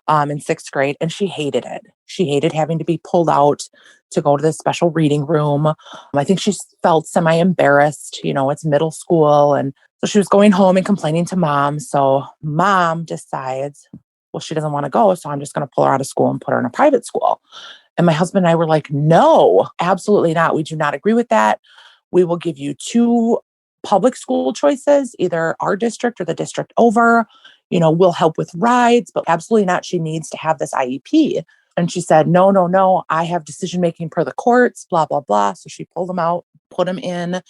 in 6th grade, and she hated it. She hated having to be pulled out to go to the special reading room. I think she felt semi-embarrassed. It's middle school. And so she was going home and complaining to mom. So mom decides, well, she doesn't want to go. So I'm just going to pull her out of school and put her in a private school. And my husband and I were like, no, absolutely not. We do not agree with that. We will give you 2 public school choices, either our district or the district over. We'll help with rides, but absolutely not. She needs to have this IEP. And she said, no, I have decision-making per the courts, blah, blah, blah. So she pulled him out, put him in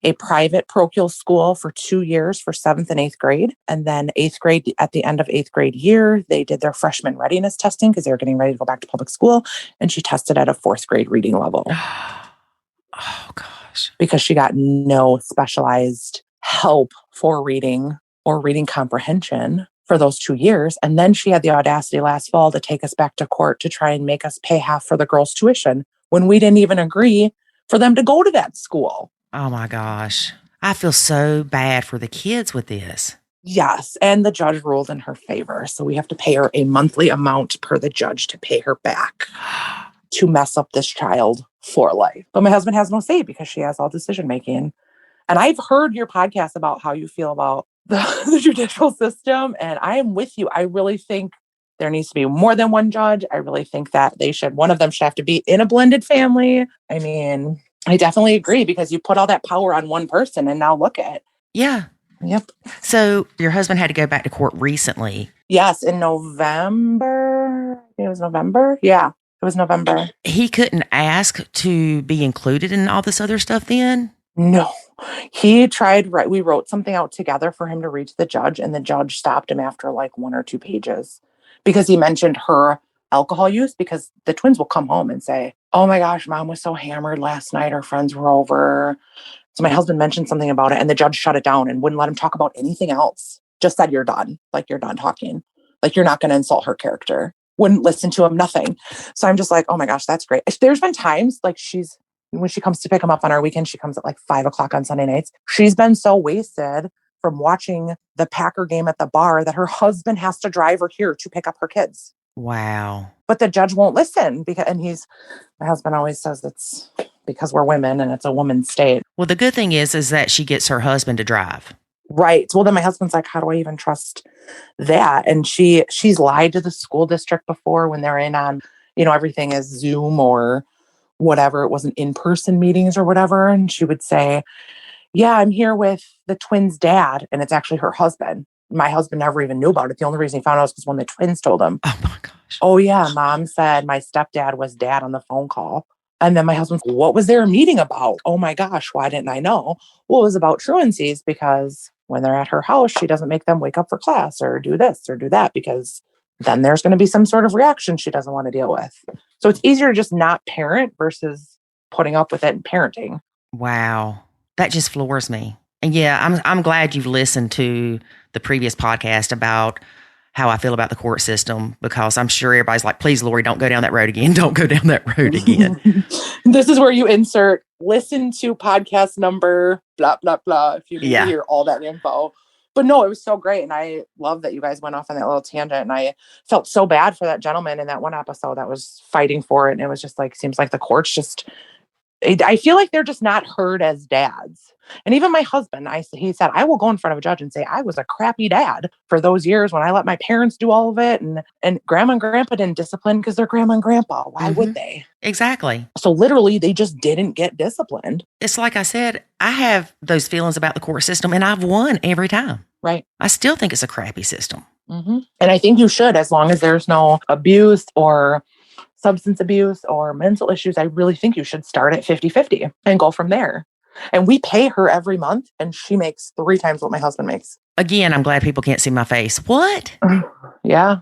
a private parochial school for 2 years for 7th and 8th grade. And then 8th grade, at the end of 8th grade year, they did their freshman readiness testing because they were getting ready to go back to public school. And she tested at a 4th grade reading level. Oh, gosh. Because she got no specialized help for reading or reading comprehension for those 2 years. And then she had the audacity last fall to take us back to court to try and make us pay half for the girls' tuition when we didn't even agree for them to go to that school. Oh my gosh. I feel so bad for the kids with this. Yes. And the judge ruled in her favor. So we have to pay her a monthly amount per the judge to pay her back to mess up this child for life. But my husband has no say because she has all decision making. And I've heard your podcast about how you feel about the judicial system. And I am with you. I really think there needs to be more than one judge. I really think that one of them should have to be in a blended family. I mean, I definitely agree because you put all that power on one person and now look at. Yeah. Yep. So your husband had to go back to court recently. Yes. In November. I think it was November. Yeah. It was November. He couldn't ask to be included in all this other stuff then? No. He tried, we wrote something out together for him to read to the judge, and the judge stopped him after like 1 or 2 pages because he mentioned her alcohol use, because the twins will come home and say, oh my gosh, mom was so hammered last night. Her friends were over. So my husband mentioned something about it, and the judge shut it down and wouldn't let him talk about anything else. Just said, you're done. Like, you're done talking. Like, you're not going to insult her character. Wouldn't listen to him, nothing. So I'm just like, oh my gosh, that's great. There's been times like when she comes to pick him up on our weekend, she comes at like 5:00 on Sunday nights. She's been so wasted from watching the Packer game at the bar that her husband has to drive her here to pick up her kids. Wow. But the judge won't listen my husband always says it's because we're women and it's a woman's state. Well, the good thing is that she gets her husband to drive. Right. Well, then my husband's like, how do I even trust that? And she's lied to the school district before when they're in on, everything is Zoom or whatever. It wasn't in-person meetings or whatever. And she would say, yeah, I'm here with the twins' dad. And it's actually her husband. My husband never even knew about it. The only reason he found out was because when the twins told him. Oh my gosh. Oh yeah. Mom said my stepdad was dad on the phone call. And then my husband's, what was their meeting about? Oh my gosh. Why didn't I know? Well, it was about truancies because when they're at her house, she doesn't make them wake up for class or do this or do that, because then there's going to be some sort of reaction she doesn't want to deal with. So it's easier to just not parent versus putting up with it and parenting. Wow. That just floors me. And yeah, I'm glad you've listened to the previous podcast about how I feel about the court system, because I'm sure everybody's like, please, Lori, don't go down that road again. Don't go down that road again. This is where you insert listen to podcast number, blah, blah, blah, if you need to hear all that info. But no, it was so great. And I love that you guys went off on that little tangent. And I felt so bad for that gentleman in that one episode that was fighting for it. And it was just like, seems like the courts just I feel like they're just not heard as dads. And even my husband, he said, I will go in front of a judge and say, I was a crappy dad for those years when I let my parents do all of it. And grandma and grandpa didn't discipline because they're grandma and grandpa. Why would they? Exactly. So literally, they just didn't get disciplined. It's like I said, I have those feelings about the court system and I've won every time. Right. I still think it's a crappy system. Mm-hmm. And I think you should, as long as there's no abuse or substance abuse or mental issues, I really think you should start at 50-50 and go from there. And we pay her every month and she makes 3 times what my husband makes. Again, I'm glad people can't see my face. What? Yeah.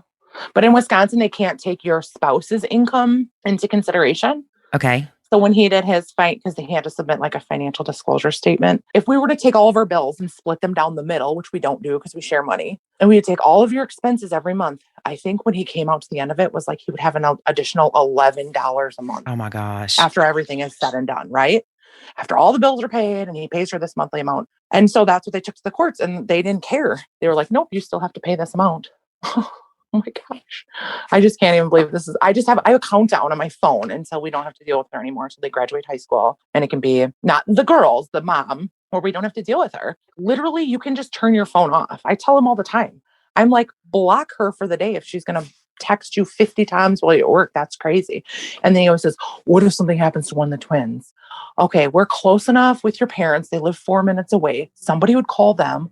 But in Wisconsin, they can't take your spouse's income into consideration. Okay. So when he did his fight, because he had to submit like a financial disclosure statement, if we were to take all of our bills and split them down the middle, which we don't do because we share money, and we would take all of your expenses every month, I think when he came out to the end of it was like he would have an additional $11 a month. Oh my gosh. After everything is said and done, right? After all the bills are paid and he pays her this monthly amount. And so that's what they took to the courts and they didn't care. They were like, nope, you still have to pay this amount. Oh my gosh. I just can't even believe this is, I have a countdown on my phone until we don't have to deal with her anymore. So they graduate high school and it can be not the girls, the mom, or we don't have to deal with her. Literally, you can just turn your phone off. I tell them all the time. I'm like, block her for the day if she's going to text you 50 times while you're at work. That's crazy. And then he always says, what if something happens to one of the twins? Okay, we're close enough with your parents. They live 4 minutes away. Somebody would call them.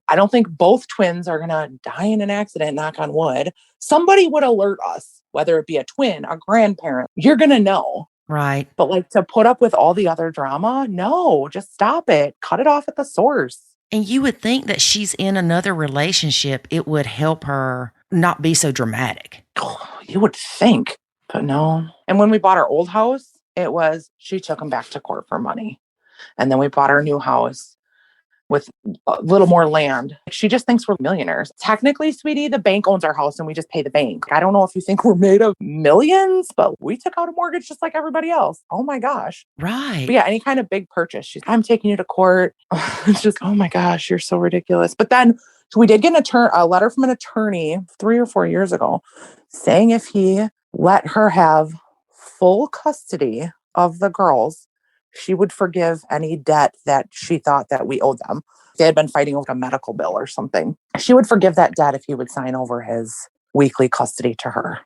I don't think both twins are going to die in an accident, knock on wood. Somebody would alert us, whether it be a twin, a grandparent. You're going to know. Right. But like to put up with all the other drama, no, just stop it. Cut it off at the source. And you would think that she's in another relationship, it would help her not be so dramatic. Oh, you would think, but no. And when we bought our old house, it was, she took him back to court for money. And then we bought our new house with a little more land. She just thinks we're millionaires. Technically, sweetie, the bank owns our house and we just pay the bank. I don't know if you think we're made of millions, but we took out a mortgage just like everybody else. Oh my gosh. Right. But yeah, any kind of big purchase. I'm taking you to court. It's just, oh my gosh, you're so ridiculous. But then so we did get a letter from an attorney 3 or 4 years ago saying if he let her have full custody of the girls, she would forgive any debt that she thought that we owed them. They had been fighting over a medical bill or something. She would forgive that debt if he would sign over his weekly custody to her.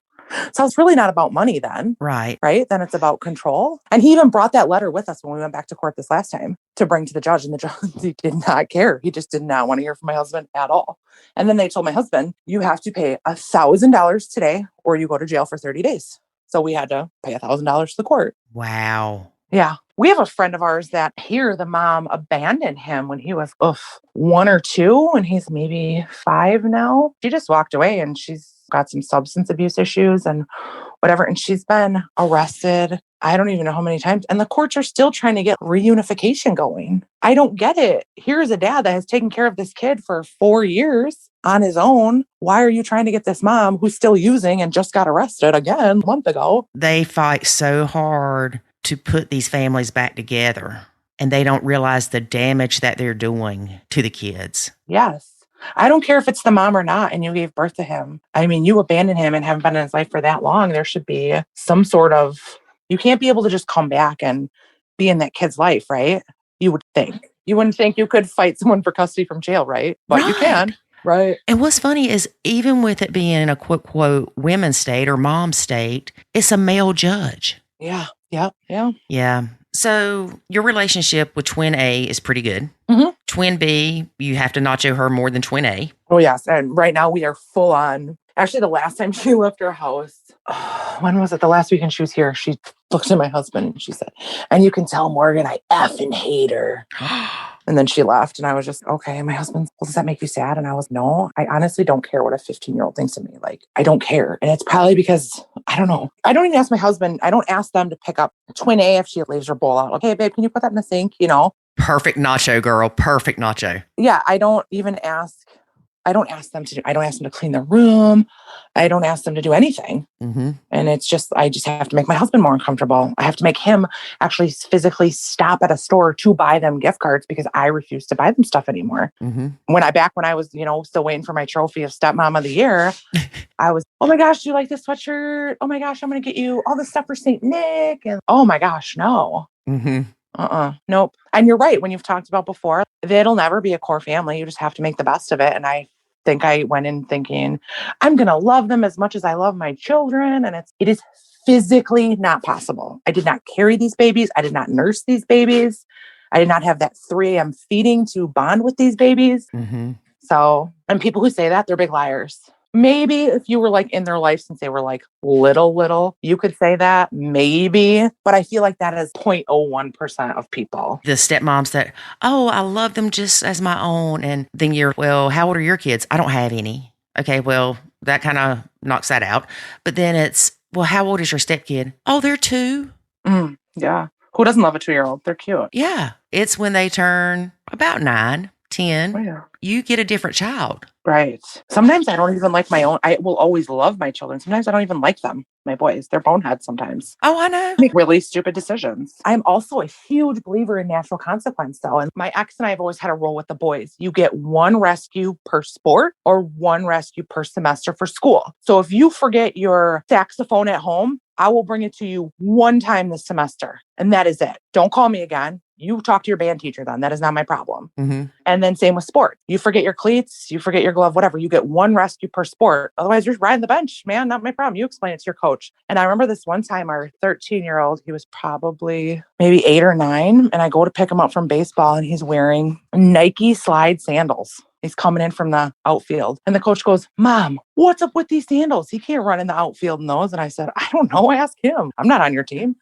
So it's really not about money then. Right. Right? Then it's about control. And he even brought that letter with us when we went back to court this last time to bring to the judge. And the judge, he did not care. He just did not want to hear from my husband at all. And then they told my husband, you have to pay $1,000 today or you go to jail for 30 days. So we had to pay $1,000 to the court. Wow. Yeah. We have a friend of ours that here the mom abandoned him when he was 1 or 2 and he's maybe 5 now. She just walked away and she's got some substance abuse issues and whatever. And she's been arrested. I don't even know how many times. And the courts are still trying to get reunification going. I don't get it. Here's a dad that has taken care of this kid for 4 years on his own. Why are you trying to get this mom who's still using and just got arrested again a month ago? They fight so hard to put these families back together and they don't realize the damage that they're doing to the kids. Yes. I don't care if it's the mom or not and you gave birth to him. I mean, you abandoned him and haven't been in his life for that long. There should be some sort of, you can't be able to just come back and be in that kid's life, right? You would think. You wouldn't think you could fight someone for custody from jail, right? But right. You can. Right. And what's funny is even with it being a quote, quote, women's state or mom state, it's a male judge. Yeah. Yeah. Yeah. Yeah. So your relationship with twin A is pretty good. Mm-hmm. Twin B, you have to nacho her more than twin A. Oh, yes. And right now we are full on. Actually, the last time she left her house, when was it? The last weekend she was here, she looked at my husband and she said, and you can tell Morgan, I effing hate her. And then she left and I was just, okay. My husband, well, does that make you sad? And I was, no, I honestly don't care what a 15-year-old thinks of me. Like, I don't care. And it's probably because, I don't know. I don't even ask my husband. I don't ask them to pick up twin A if she leaves her bowl out. Okay, babe, can you put that in the sink? You know? Perfect nacho, girl. Perfect nacho. Yeah. I don't ask them to clean their room. I don't ask them to do anything. Mm-hmm. And it's just, I just have to make my husband more uncomfortable. I have to make him actually physically stop at a store to buy them gift cards because I refuse to buy them stuff anymore. Mm-hmm. When I was, still waiting for my trophy of Stepmom of the Year, I was, oh my gosh, do you like this sweatshirt? Oh my gosh, I'm going to get you all this stuff for St. Nick. And oh my gosh, no. Nope. And you're right. When you've talked about before, it'll never be a core family. You just have to make the best of it. And I think I went in thinking, I'm going to love them as much as I love my children. And it is physically not possible. I did not carry these babies. I did not nurse these babies. I did not have that 3 a.m. feeding to bond with these babies. So, and people who say that, they're big liars. Maybe if you were like in their life since they were like little, you could say that maybe, but I feel like that is 0.01% of people. The stepmoms that, oh, I love them just as my own. And then well, how old are your kids? I don't have any. Okay, well, that kind of knocks that out. But then it's, well, how old is your stepkid? Oh, they're 2. Yeah. Who doesn't love a 2-year-old? They're cute. Yeah. It's when they turn about 9, 10, Oh, yeah. You get a different child. Right. Sometimes I don't even like my own. I will always love my children. Sometimes I don't even like them. My boys, they're boneheads sometimes. Oh, I know. Make really stupid decisions. I'm also a huge believer in natural consequence, though. And my ex and I have always had a rule with the boys. You get 1 rescue per sport or 1 rescue per semester for school. So if you forget your saxophone at home, I will bring it to you 1 time this semester. And that is it. Don't call me again. You talk to your band teacher then. That is not my problem. And then same with sport. You forget your cleats, you forget your glove, whatever. You get 1 rescue per sport. Otherwise, you're riding the bench, man. Not my problem. You explain it to your coach. And I remember this one time, our 13-year-old, he was probably maybe 8 or 9. And I go to pick him up from baseball and he's wearing Nike slide sandals. He's coming in from the outfield. And the coach goes, Mom, what's up with these sandals? He can't run in the outfield in those. And I said, I don't know. Ask him. I'm not on your team.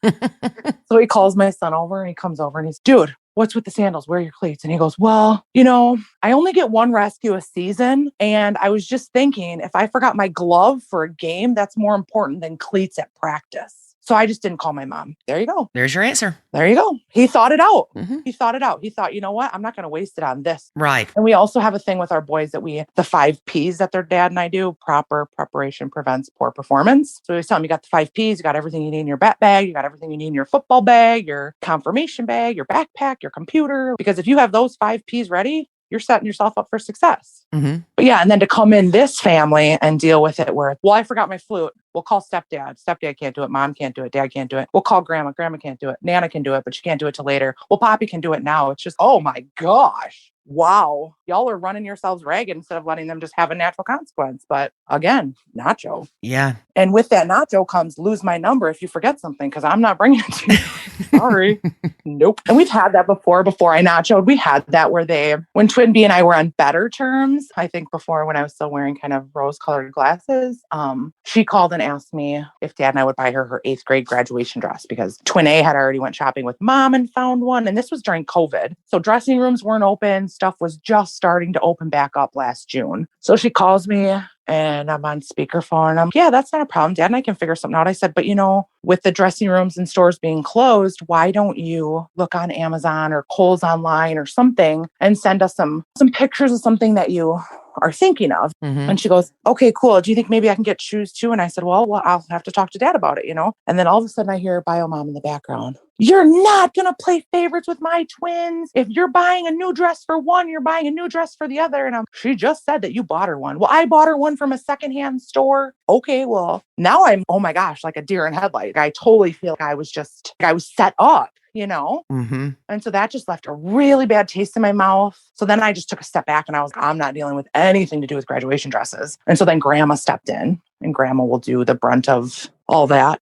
So he calls my son over and he comes over and he's, dude, what's with the sandals? Where are your cleats? And he goes, well, I only get 1 rescue a season. And I was just thinking, if I forgot my glove for a game, that's more important than cleats at practice. So I just didn't call my mom. There you go. There's your answer. There you go. He thought it out. He thought it out. He thought, you know what? I'm not going to waste it on this. Right. And we also have a thing with our boys that the 5 Ps that their dad and I do, proper preparation prevents poor performance. So we tell them, you got the 5 Ps, you got everything you need in your bat bag, you got everything you need in your football bag, your confirmation bag, your backpack, your computer. Because if you have those 5 Ps ready, you're setting yourself up for success. But yeah, and then to come in this family and deal with it where, well, I forgot my flute. We'll call stepdad. Stepdad can't do it. Mom can't do it. Dad can't do it. We'll call grandma. Grandma can't do it. Nana can do it, but she can't do it till later. Well, Poppy can do it now. It's just, oh my gosh. Wow. Y'all are running yourselves ragged instead of letting them just have a natural consequence. But again, Nacho. Yeah. And with that Nacho comes lose my number if you forget something, because I'm not bringing it to you. Sorry. Nope. And we've had that before I Nachoed. We had that where when Twin B and I were on better terms, I think before when I was still wearing kind of rose-colored glasses, she called and asked me if Dad and I would buy her 8th grade graduation dress because Twin A had already went shopping with Mom and found one. And this was during COVID. So dressing rooms weren't open. Stuff was just starting to open back up last June. So she calls me and I'm on speakerphone. I'm, yeah, that's not a problem. Dad and I can figure something out. I said, but with the dressing rooms and stores being closed, why don't you look on Amazon or Kohl's online or something and send us some pictures of something that you are thinking of? And she goes, okay, cool. Do you think maybe I can get shoes too? And I said, well, I'll have to talk to Dad about it, And then all of a sudden I hear Bio Mom in the background. You're not going to play favorites with my twins. If you're buying a new dress for one, you're buying a new dress for the other. And she just said that you bought her one. Well, I bought her one from a secondhand store. Okay, well, now I'm, oh my gosh, like a deer in headlights. I totally feel like I was set up. And so that just left a really bad taste in my mouth. So then I just took a step back and I was, I'm not dealing with anything to do with graduation dresses. And so then Grandma stepped in and Grandma will do the brunt of all that.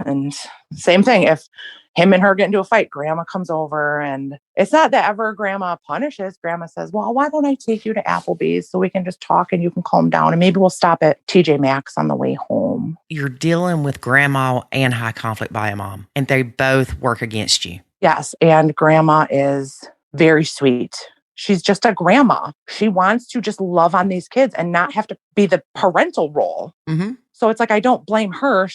And same thing. If him and her get into a fight, Grandma comes over and it's not that ever Grandma punishes. Grandma says, well, why don't I take you to Applebee's so we can just talk and you can calm down and maybe we'll stop at TJ Maxx on the way home. You're dealing with Grandma and high conflict Bio Mom, and they both work against you. Yes. And Grandma is very sweet. She's just a grandma. She wants to just love on these kids and not have to be the parental role. So it's like, I don't blame her.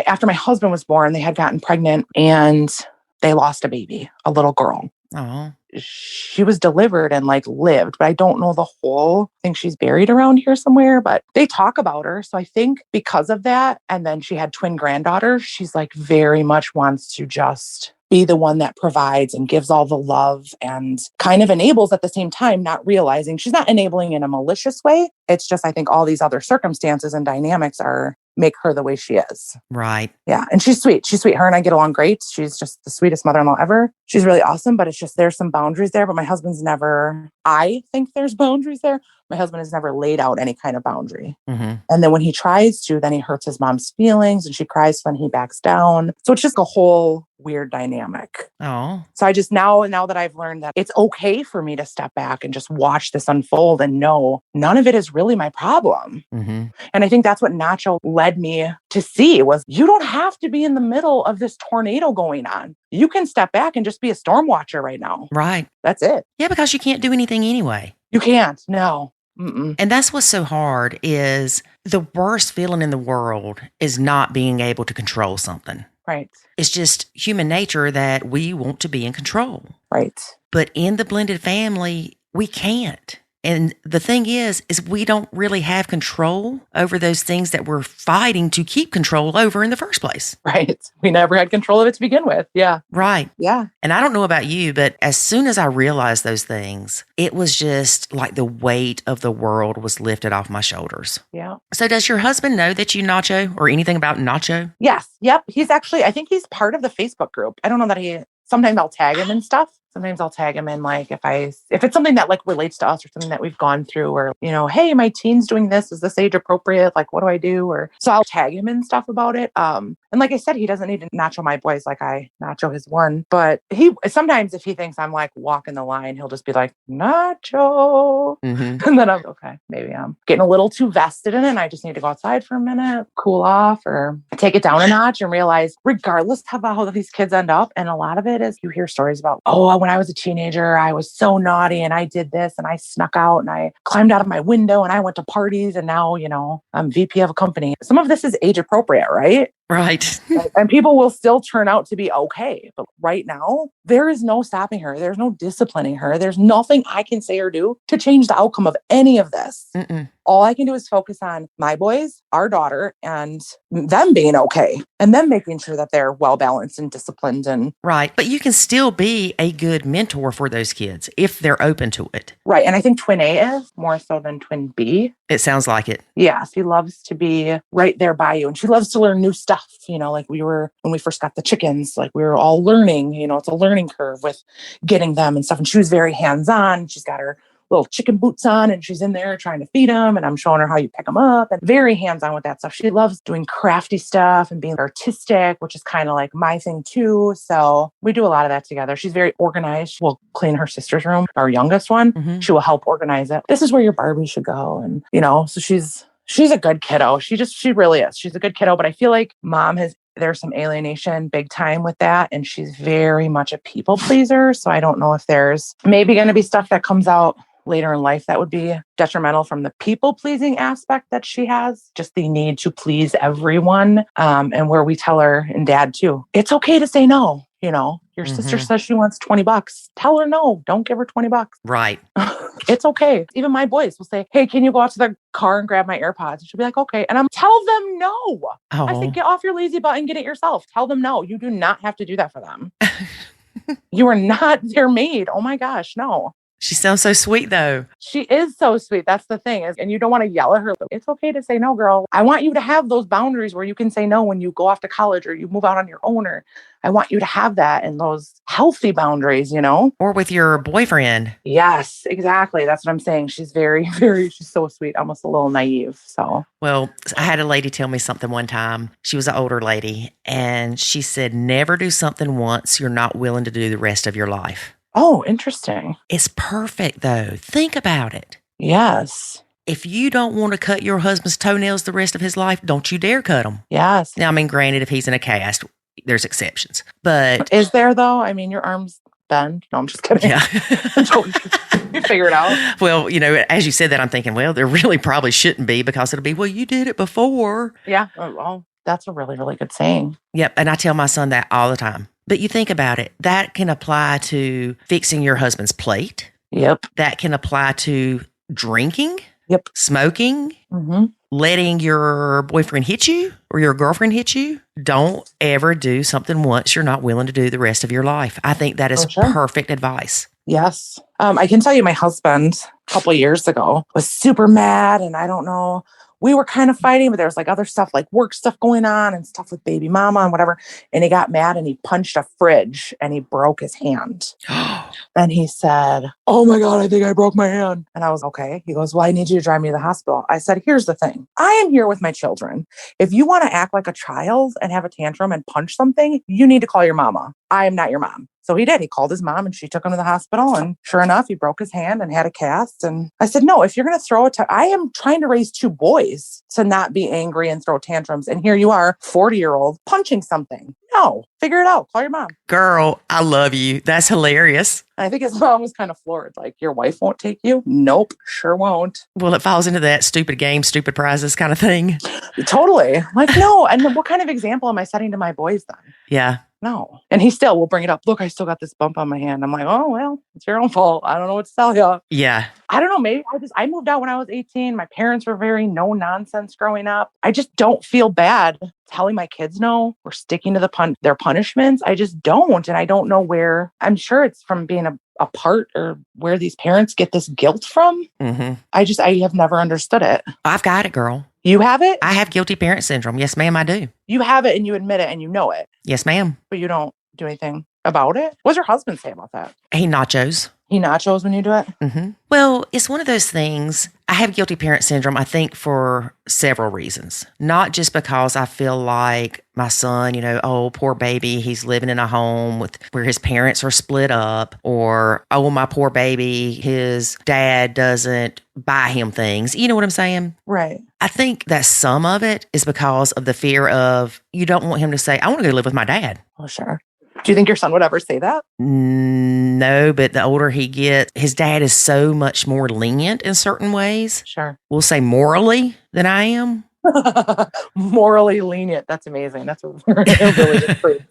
After my husband was born, they had gotten pregnant and they lost a baby, a little girl. Oh. She was delivered and lived, but I don't know the whole thing. She's buried around here somewhere, but they talk about her. So I think because of that, and then she had twin granddaughters, she's very much wants to just be the one that provides and gives all the love and kind of enables at the same time, not realizing she's not enabling in a malicious way. It's just, I think all these other circumstances and dynamics are make her the way she is. Right. Yeah. And she's sweet. She's sweet. Her and I get along great. She's just the sweetest mother-in-law ever. She's really awesome, but it's just, there's some boundaries there, but my husband's never, I think there's boundaries there. My husband has never laid out any kind of boundary. Mm-hmm. And then when he tries to, then he hurts his mom's feelings and she cries, then he backs down. So it's just a whole weird dynamic. Oh. So I just now that I've learned that it's okay for me to step back and just watch this unfold and know none of it is really my problem. Mm-hmm. And I think that's what Nacho led me to see was you don't have to be in the middle of this tornado going on. You can step back and just be a storm watcher right now. Right. That's it. Yeah, because you can't do anything anyway. You can't. No. Mm-mm. And that's what's so hard is the worst feeling in the world is not being able to control something. Right. It's just human nature that we want to be in control. Right. But in the blended family, we can't. And the thing is we don't really have control over those things that we're fighting to keep control over in the first place. Right. We never had control of it to begin with. Yeah. Right. Yeah. And I don't know about you, but as soon as I realized those things, it was just like the weight of the world was lifted off my shoulders. Yeah. So does your husband know that you Nacho or anything about Nacho? Yes. Yep. He's actually, I think he's part of the Facebook group. I don't know that sometimes I'll tag him and stuff. Sometimes I'll tag him in like if it's something that like relates to us or something that we've gone through or, hey, my teen's doing this. Is this age appropriate? Like, what do I do? Or so I'll tag him and stuff about it. And like I said, he doesn't need to Nacho my boys like I Nacho his one. But he sometimes if he thinks I'm like walking the line, he'll just be like, Nacho. Mm-hmm. And then I'm okay, maybe I'm getting a little too vested in it. And I just need to go outside for a minute, cool off or take it down a notch and realize regardless of how these kids end up. And a lot of it is you hear stories about, when I was a teenager, I was so naughty and I did this and I snuck out and I climbed out of my window and I went to parties and now, I'm VP of a company. Some of this is age appropriate, right? Right. And people will still turn out to be okay. But right now, there is no stopping her. There's no disciplining her. There's nothing I can say or do to change the outcome of any of this. Mm-mm. All I can do is focus on my boys, our daughter, and them being okay. And them making sure that they're well-balanced and disciplined. And right. But you can still be a good mentor for those kids if they're open to it. Right. And I think twin A is more so than twin B. It sounds like it. Yeah. She loves to be right there by you. And she loves to learn new stuff. Like when we first got the chickens, like we were all learning, it's a learning curve with getting them and stuff. And she was very hands-on. She's got her little chicken boots on and she's in there trying to feed them. And I'm showing her how you pick them up and very hands-on with that stuff. She loves doing crafty stuff and being artistic, which is kind of like my thing too. So we do a lot of that together. She's very organized. We'll clean her sister's room, our youngest one. Mm-hmm. She will help organize it. This is where your Barbie should go. And, so she's a good kiddo. She really is. She's a good kiddo, but I feel like there's some alienation big time with that. And she's very much a people pleaser. So I don't know if there's maybe going to be stuff that comes out later in life that would be detrimental from the people pleasing aspect that she has, just the need to please everyone. And where we tell her and dad too, it's okay to say no. Your sister says she wants $20. Tell her no, don't give her $20. Right. It's okay. Even my boys will say, hey, can you go out to the car and grab my AirPods? And she'll be like, okay. And tell them no. Oh. I say, get off your lazy butt and get it yourself. Tell them no. You do not have to do that for them. You are not their maid. Oh my gosh, no. She sounds so sweet though. She is so sweet. That's the thing and you don't want to yell at her. It's okay to say no, girl. I want you to have those boundaries where you can say no when you go off to college or you move out on your own, or I want you to have that and those healthy boundaries, Or with your boyfriend. Yes, exactly. That's what I'm saying. She's very, very, she's so sweet, almost a little naive. So, well, I had a lady tell me something one time. She was an older lady and she said, never do something once you're not willing to do the rest of your life. Oh, interesting. It's perfect though. Think about it. Yes. If you don't want to cut your husband's toenails the rest of his life, don't you dare cut them. Yes. Now, granted, if he's in a cast, there's exceptions. But is there though? Your arms bend. No, I'm just kidding. Yeah. You figure it out. Well, as you said that, I'm thinking, well, there really probably shouldn't be because it'll be, well, you did it before. Yeah. Well, that's a really, really good saying. Yep. And I tell my son that all the time. But you think about it, that can apply to fixing your husband's plate. Yep. That can apply to drinking. Yep. Smoking. Mm-hmm. Letting your boyfriend hit you or your girlfriend hit you. Don't ever do something once you're not willing to do the rest of your life. I think that is perfect advice. Yes. I can tell you my husband a couple of years ago was super mad and I don't know we were kind of fighting, but there was like other stuff, like work stuff going on and stuff with baby mama and whatever. And he got mad and he punched a fridge and he broke his hand. And he said, oh my God, I think I broke my hand. And I was okay. He goes, well, I need you to drive me to the hospital. I said, here's the thing. I am here with my children. If you want to act like a child and have a tantrum and punch something, you need to call your mama. I am not your mom. So he did. He called his mom and she took him to the hospital. And sure enough, he broke his hand and had a cast. And I said, no, if you're going to throw it, I am trying to raise 2 boys to not be angry and throw tantrums. And here you are, 40-year-old, punching something. No, figure it out. Call your mom. Girl, I love you. That's hilarious. I think his mom was kind of floored. Like, your wife won't take you? Nope, sure won't. Well, it falls into that stupid game, stupid prizes kind of thing. Totally. Like, no. And what kind of example am I setting to my boys then? Yeah. No. And he still will bring it up. Look, I still got this bump on my hand. I'm like, oh, well, it's your own fault. I don't know what to tell you. Yeah. I don't know. Maybe I moved out when I was 18. My parents were very no nonsense growing up. I just don't feel bad telling my kids no or sticking to their punishments. I just don't. And I don't know where. I'm sure it's from being apart or where these parents get this guilt from. Mm-hmm. I have never understood it. I've got it, girl. You have it? I have guilty parent syndrome. Yes, ma'am, I do. You have it and you admit it and you know it. Yes, ma'am. But you don't do anything about it? What does your husband say about that? He nachos. He nachos when you do it? Mm-hmm. Well, it's one of those things. I have guilty parent syndrome, I think, for several reasons. Not just because I feel like my son, oh, poor baby, he's living in a home where his parents are split up, or, oh, my poor baby, his dad doesn't buy him things. You know what I'm saying? Right. I think that some of it is because of the fear of you don't want him to say, I want to go live with my dad. Oh, sure. Do you think your son would ever say that? No, but the older he gets, his dad is so much more lenient in certain ways. Sure. We'll say morally than I am. Morally lenient. That's amazing. That's a really good phrase.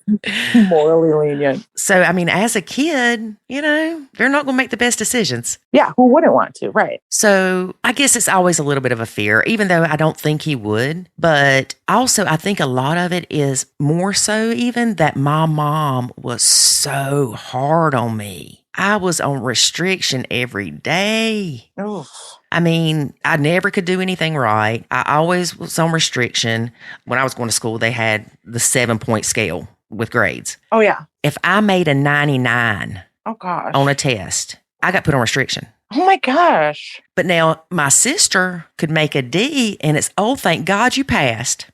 Morally lenient. So, I mean, as a kid, they're not going to make the best decisions. Yeah, who wouldn't want to? Right. So I guess it's always a little bit of a fear, even though I don't think he would. But also, I think a lot of it is more so even that my mom was so hard on me. I was on restriction every day. Oof. I mean, I never could do anything right. I always was on restriction. When I was going to school, they had the 7-point scale with grades. Oh, yeah. If I made a 99 gosh, on a test, I got put on restriction. Oh, my gosh. But now my sister could make a D and it's, oh, thank God you passed.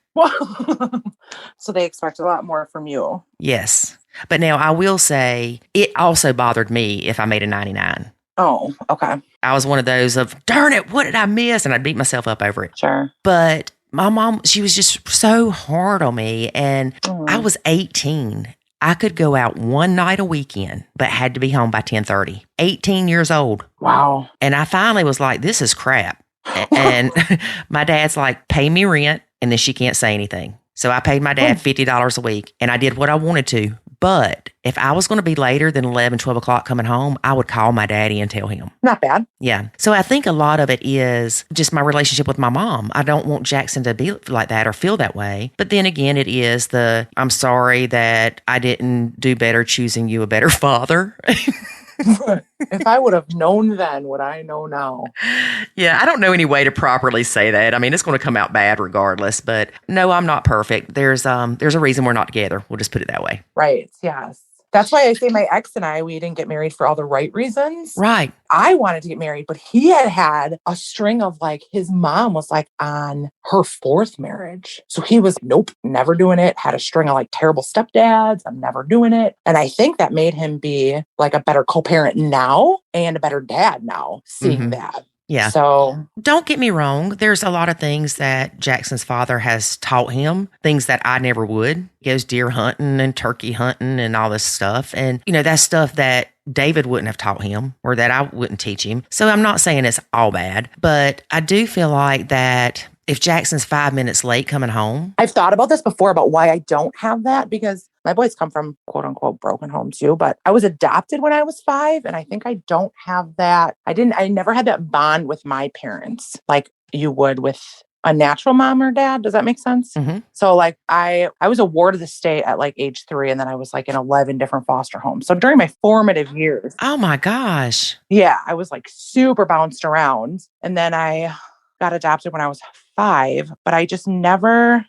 So they expect a lot more from you. Yes. But now I will say it also bothered me if I made a 99. Oh, okay. I was one of those of, darn it, what did I miss? And I'd beat myself up over it. Sure. But my mom, she was just so hard on me. And I was 18. I could go out one night a weekend, but had to be home by 10:30. 18 years old. Wow. And I finally was like, this is crap. And my dad's like, pay me rent. And then she can't say anything. So I paid my dad $50 a week and I did what I wanted to. But if I was going to be later than 11, 12 o'clock coming home, I would call my daddy and tell him. Not bad. Yeah. So I think a lot of it is just my relationship with my mom. I don't want Jackson to be like that or feel that way. But then again, it is I'm sorry that I didn't do better choosing you a better father. If I would have known then what I know now. Yeah, I don't know any way to properly say that. I mean, it's going to come out bad regardless, but no, I'm not perfect. There's a reason we're not together. We'll just put it that way. Right. Yes. That's why I say my ex and I, we didn't get married for all the right reasons. Right. I wanted to get married, but he had a string of his mom was on her 4th marriage. So he was, nope, never doing it. Had a string of terrible stepdads. I'm never doing it. And I think that made him be a better co-parent now and a better dad now, seeing that. Yeah. So don't get me wrong. There's a lot of things that Jackson's father has taught him, things that I never would. He goes deer hunting and turkey hunting and all this stuff. And, that's stuff that David wouldn't have taught him or that I wouldn't teach him. So I'm not saying it's all bad, but I do feel like that if Jackson's 5 minutes late coming home. I've thought about this before about why I don't have that, because my boys come from quote unquote broken homes too, but I was adopted when I was 5. And I think I don't have that. I never had that bond with my parents like you would with a natural mom or dad. Does that make sense? Mm-hmm. So I was a ward of the state at age 3. And then I was in 11 different foster homes. So during my formative years. Oh my gosh. Yeah. I was super bounced around. And then I got adopted when I was 5, but I just never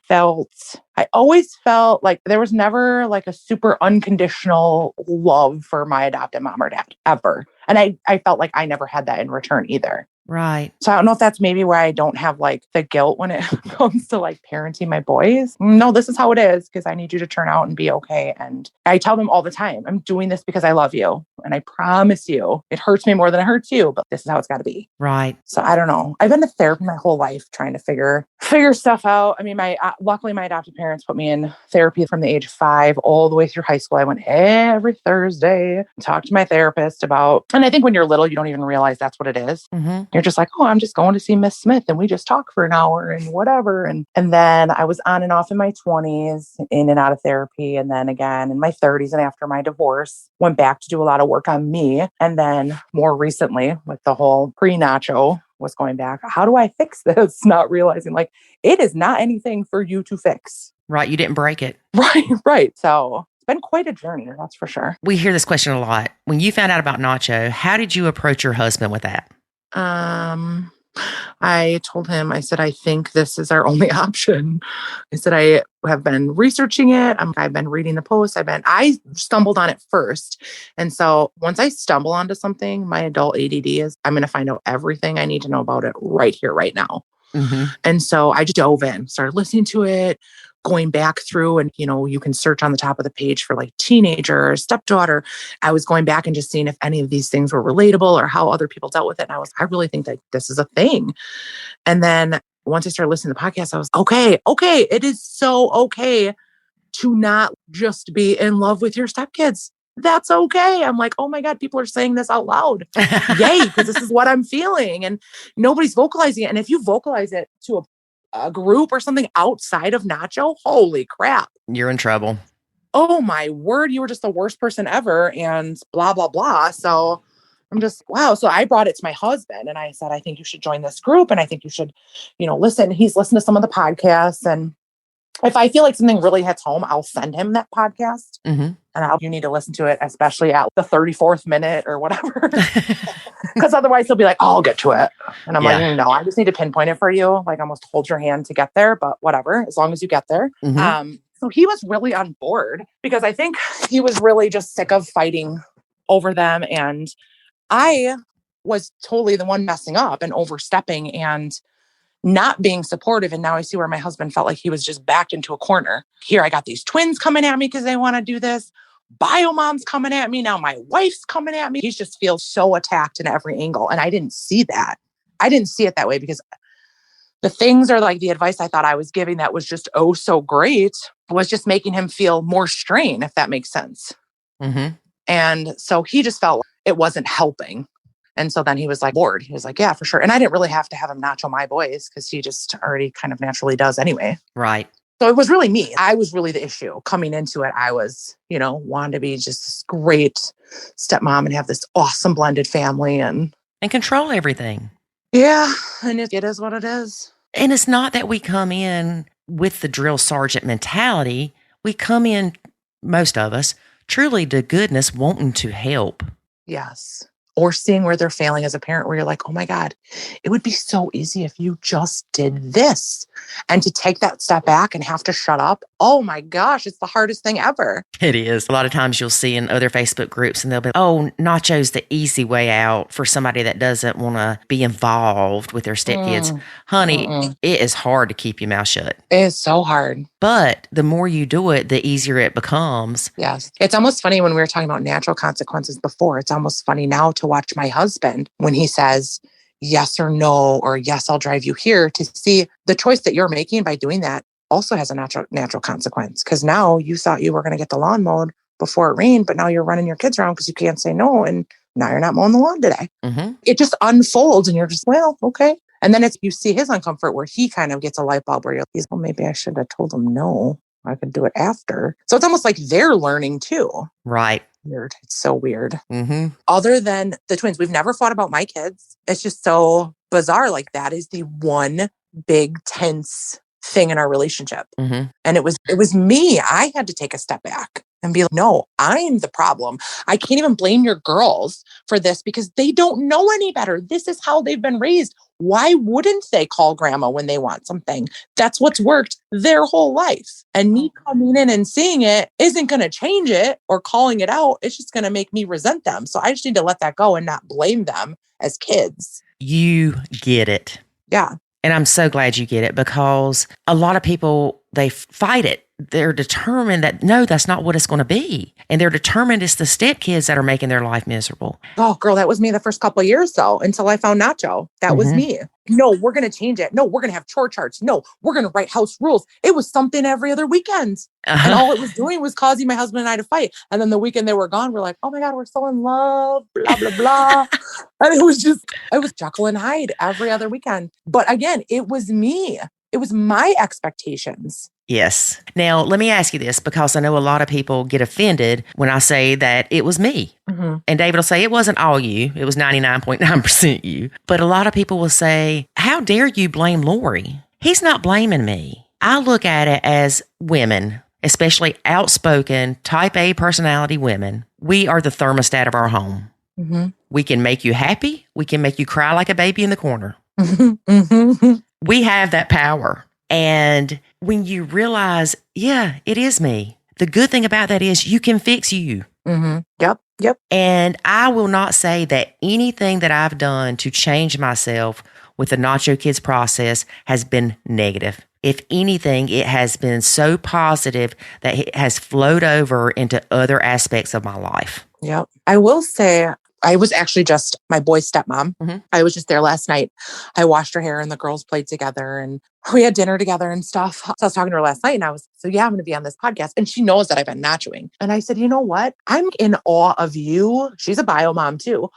I always felt like there was never like a super unconditional love for my adopted mom or dad ever. And I felt like I never had that in return either. Right. So I don't know if that's maybe why I don't have like the guilt when it comes to like parenting my boys. No, this is how it is because I need you to turn out and be okay. And I tell them all the time, I'm doing this because I love you. And I promise you, it hurts me more than it hurts you, but this is how it's got to be. Right. So I don't know. I've been to therapy my whole life trying to figure stuff out. I mean, luckily my adopted parents put me in therapy from the age of 5 all the way through high school. I went every Thursday and talked to my therapist about, and I think when you're little, you don't even realize that's what it is. Mm-hmm. You're just like, oh, I'm just going to see Miss Smith and we just talk for an hour and whatever. And then I was on and off in my 20s, in and out of therapy. And then again in my 30s and after my divorce, went back to do a lot of work on me. And then more recently with the whole pre-Nacho was going back. How do I fix this? Not realizing like it is not anything for you to fix. Right. You didn't break it. Right. So it's been quite a journey. That's for sure. We hear this question a lot. When you found out about Nacho, how did you approach your husband with that? I told him, I said, I think this is our only option. I said, I have been researching it. I've been reading the posts. I stumbled on it first. And so once I stumble onto something, my adult ADD is, I'm going to find out everything I need to know about it right here, right now. Mm-hmm. And so I just dove in, started listening to it, going back through, and, you can search on the top of the page for like teenager or stepdaughter. I was going back and just seeing if any of these things were relatable or how other people dealt with it. And I really think that this is a thing. And then once I started listening to the podcast, I was okay. It is so okay to not just be in love with your stepkids. That's okay. I'm like, oh my God, people are saying this out loud. Yay, because this is what I'm feeling. And nobody's vocalizing it. And if you vocalize it to a group or something outside of Nacho, holy crap. You're in trouble. Oh my word, you were just the worst person ever and blah, blah, blah. So I'm just, wow. So I brought it to my husband and I said, I think you should join this group. And I think you should, listen. He's listened to some of the podcasts. And if I feel like something really hits home, I'll send him that podcast. Mm-hmm. And you need to listen to it, especially at the 34th minute or whatever. Because otherwise he'll be like, oh, I'll get to it. And I'm like, no, I just need to pinpoint it for you. Like almost hold your hand to get there, but whatever, as long as you get there. Mm-hmm. So he was really on board because I think he was really just sick of fighting over them. And I was totally the one messing up and overstepping and not being supportive. And now I see where my husband felt like he was just backed into a corner. Here, I got these twins coming at me because they want to do this. Bio mom's coming at me. Now my wife's coming at me. He just feels so attacked in every angle. And I didn't see that. I didn't see it that way because the things or like the advice I thought I was giving that was just, oh, so great was just making him feel more strain, if that makes sense. Mm-hmm. And so he just felt like it wasn't helping. And so then he was like bored. He was like, yeah, for sure. And I didn't really have to have him Nacho my boys because he just already kind of naturally does anyway. Right. So it was really me. I was really the issue. Coming into it, I was, wanted to be just this great stepmom and have this awesome blended family and control everything. Yeah. And it is what it is. And it's not that we come in with the drill sergeant mentality. We come in, most of us, truly to goodness, wanting to help. Yes. Or seeing where they're failing as a parent, where you're like, oh my God, it would be so easy if you just did this. And to take that step back and have to shut up. Oh my gosh, it's the hardest thing ever. It is. A lot of times you'll see in other Facebook groups and they'll be, oh, Nacho's the easy way out for somebody that doesn't want to be involved with their stepkids. Honey, it is hard to keep your mouth shut. It is so hard. But the more you do it, the easier it becomes. Yes. It's almost funny when we were talking about natural consequences before. It's almost funny now to watch my husband when he says yes or no, or yes, I'll drive you here, to see the choice that you're making by doing that also has a natural consequence. Because now you thought you were going to get the lawn mowed before it rained, but now you're running your kids around because you can't say no. And now you're not mowing the lawn today. Mm-hmm. It just unfolds and you're just, well, okay. And then you see his uncomfort where he kind of gets a light bulb where he's, well, maybe I should have told him no. I could do it after. So it's almost like they're learning too. Right. Weird. It's so weird. Mm-hmm. Other than the twins, we've never fought about my kids. It's just so bizarre. Like that is the one big tense thing in our relationship. Mm-hmm. And it was me. I had to take a step back and be like, no, I'm the problem. I can't even blame your girls for this because they don't know any better. This is how they've been raised. Why wouldn't they call grandma when they want something? That's what's worked their whole life. And me coming in and seeing it isn't going to change it or calling it out. It's just going to make me resent them. So I just need to let that go and not blame them as kids. You get it. Yeah. And I'm so glad you get it, because a lot of people, they fight it. They're determined that, no, that's not what it's going to be. And they're determined it's the stepkids that are making their life miserable. Oh, girl, that was me the first couple of years, though, until I found Nacho. That was me. No, we're going to change it. No, we're going to have chore charts. No, we're going to write house rules. It was something every other weekend. And all it was doing was causing my husband and I to fight. And then the weekend they were gone, we're like, oh my God, we're so in love, blah, blah, blah. And it was Jekyll and Hyde every other weekend. But again, it was me. It was my expectations. Yes. Now, let me ask you this, because I know a lot of people get offended when I say that it was me. And David will say it wasn't all you. It was 99.9% you. But a lot of people will say, how dare you blame Lori? He's not blaming me. I look at it as women, especially outspoken, type A personality women. We are the thermostat of our home. We can make you happy. We can make you cry like a baby in the corner. We have that power. And when you realize, yeah, it is me. The good thing about that is you can fix you. Yep. And I will not say that anything that I've done to change myself with the Nacho Kids process has been negative. If anything, it has been so positive that it has flowed over into other aspects of my life. Yep. I will say, I was actually just my boy's stepmom. I was just there last night. I washed her hair and the girls played together and we had dinner together and stuff. So I was talking to her last night and I was, I'm going to be on this podcast. And she knows that I've been nachoing. And I said, you know what? I'm in awe of you. She's a bio mom too.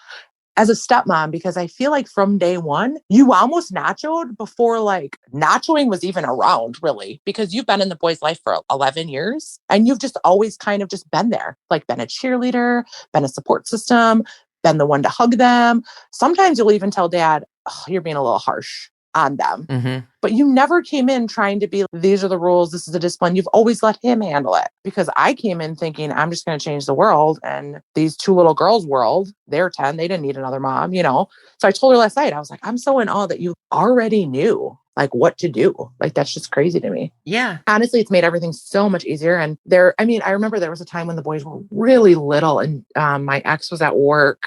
As a stepmom, because I feel like from day one, you almost nachoed before like nachoing was even around, really, because you've been in the boy's life for 11 years and you've just always kind of just been there, like been a cheerleader, been a support system, been the one to hug them. Sometimes you'll even tell dad, oh, you're being a little harsh on them. But you never came in trying to be, these are the rules, this is the discipline. You've always let him handle it, because I came in thinking I'm just going to change the world. And these two little girls' world, they're 10, they didn't need another mom, you know? So I told her last night, I was like, I'm so in awe that you already knew like what to do. Like, that's just crazy to me. Yeah. Honestly, it's made everything so much easier. And I remember there was a time when the boys were really little and my ex was at work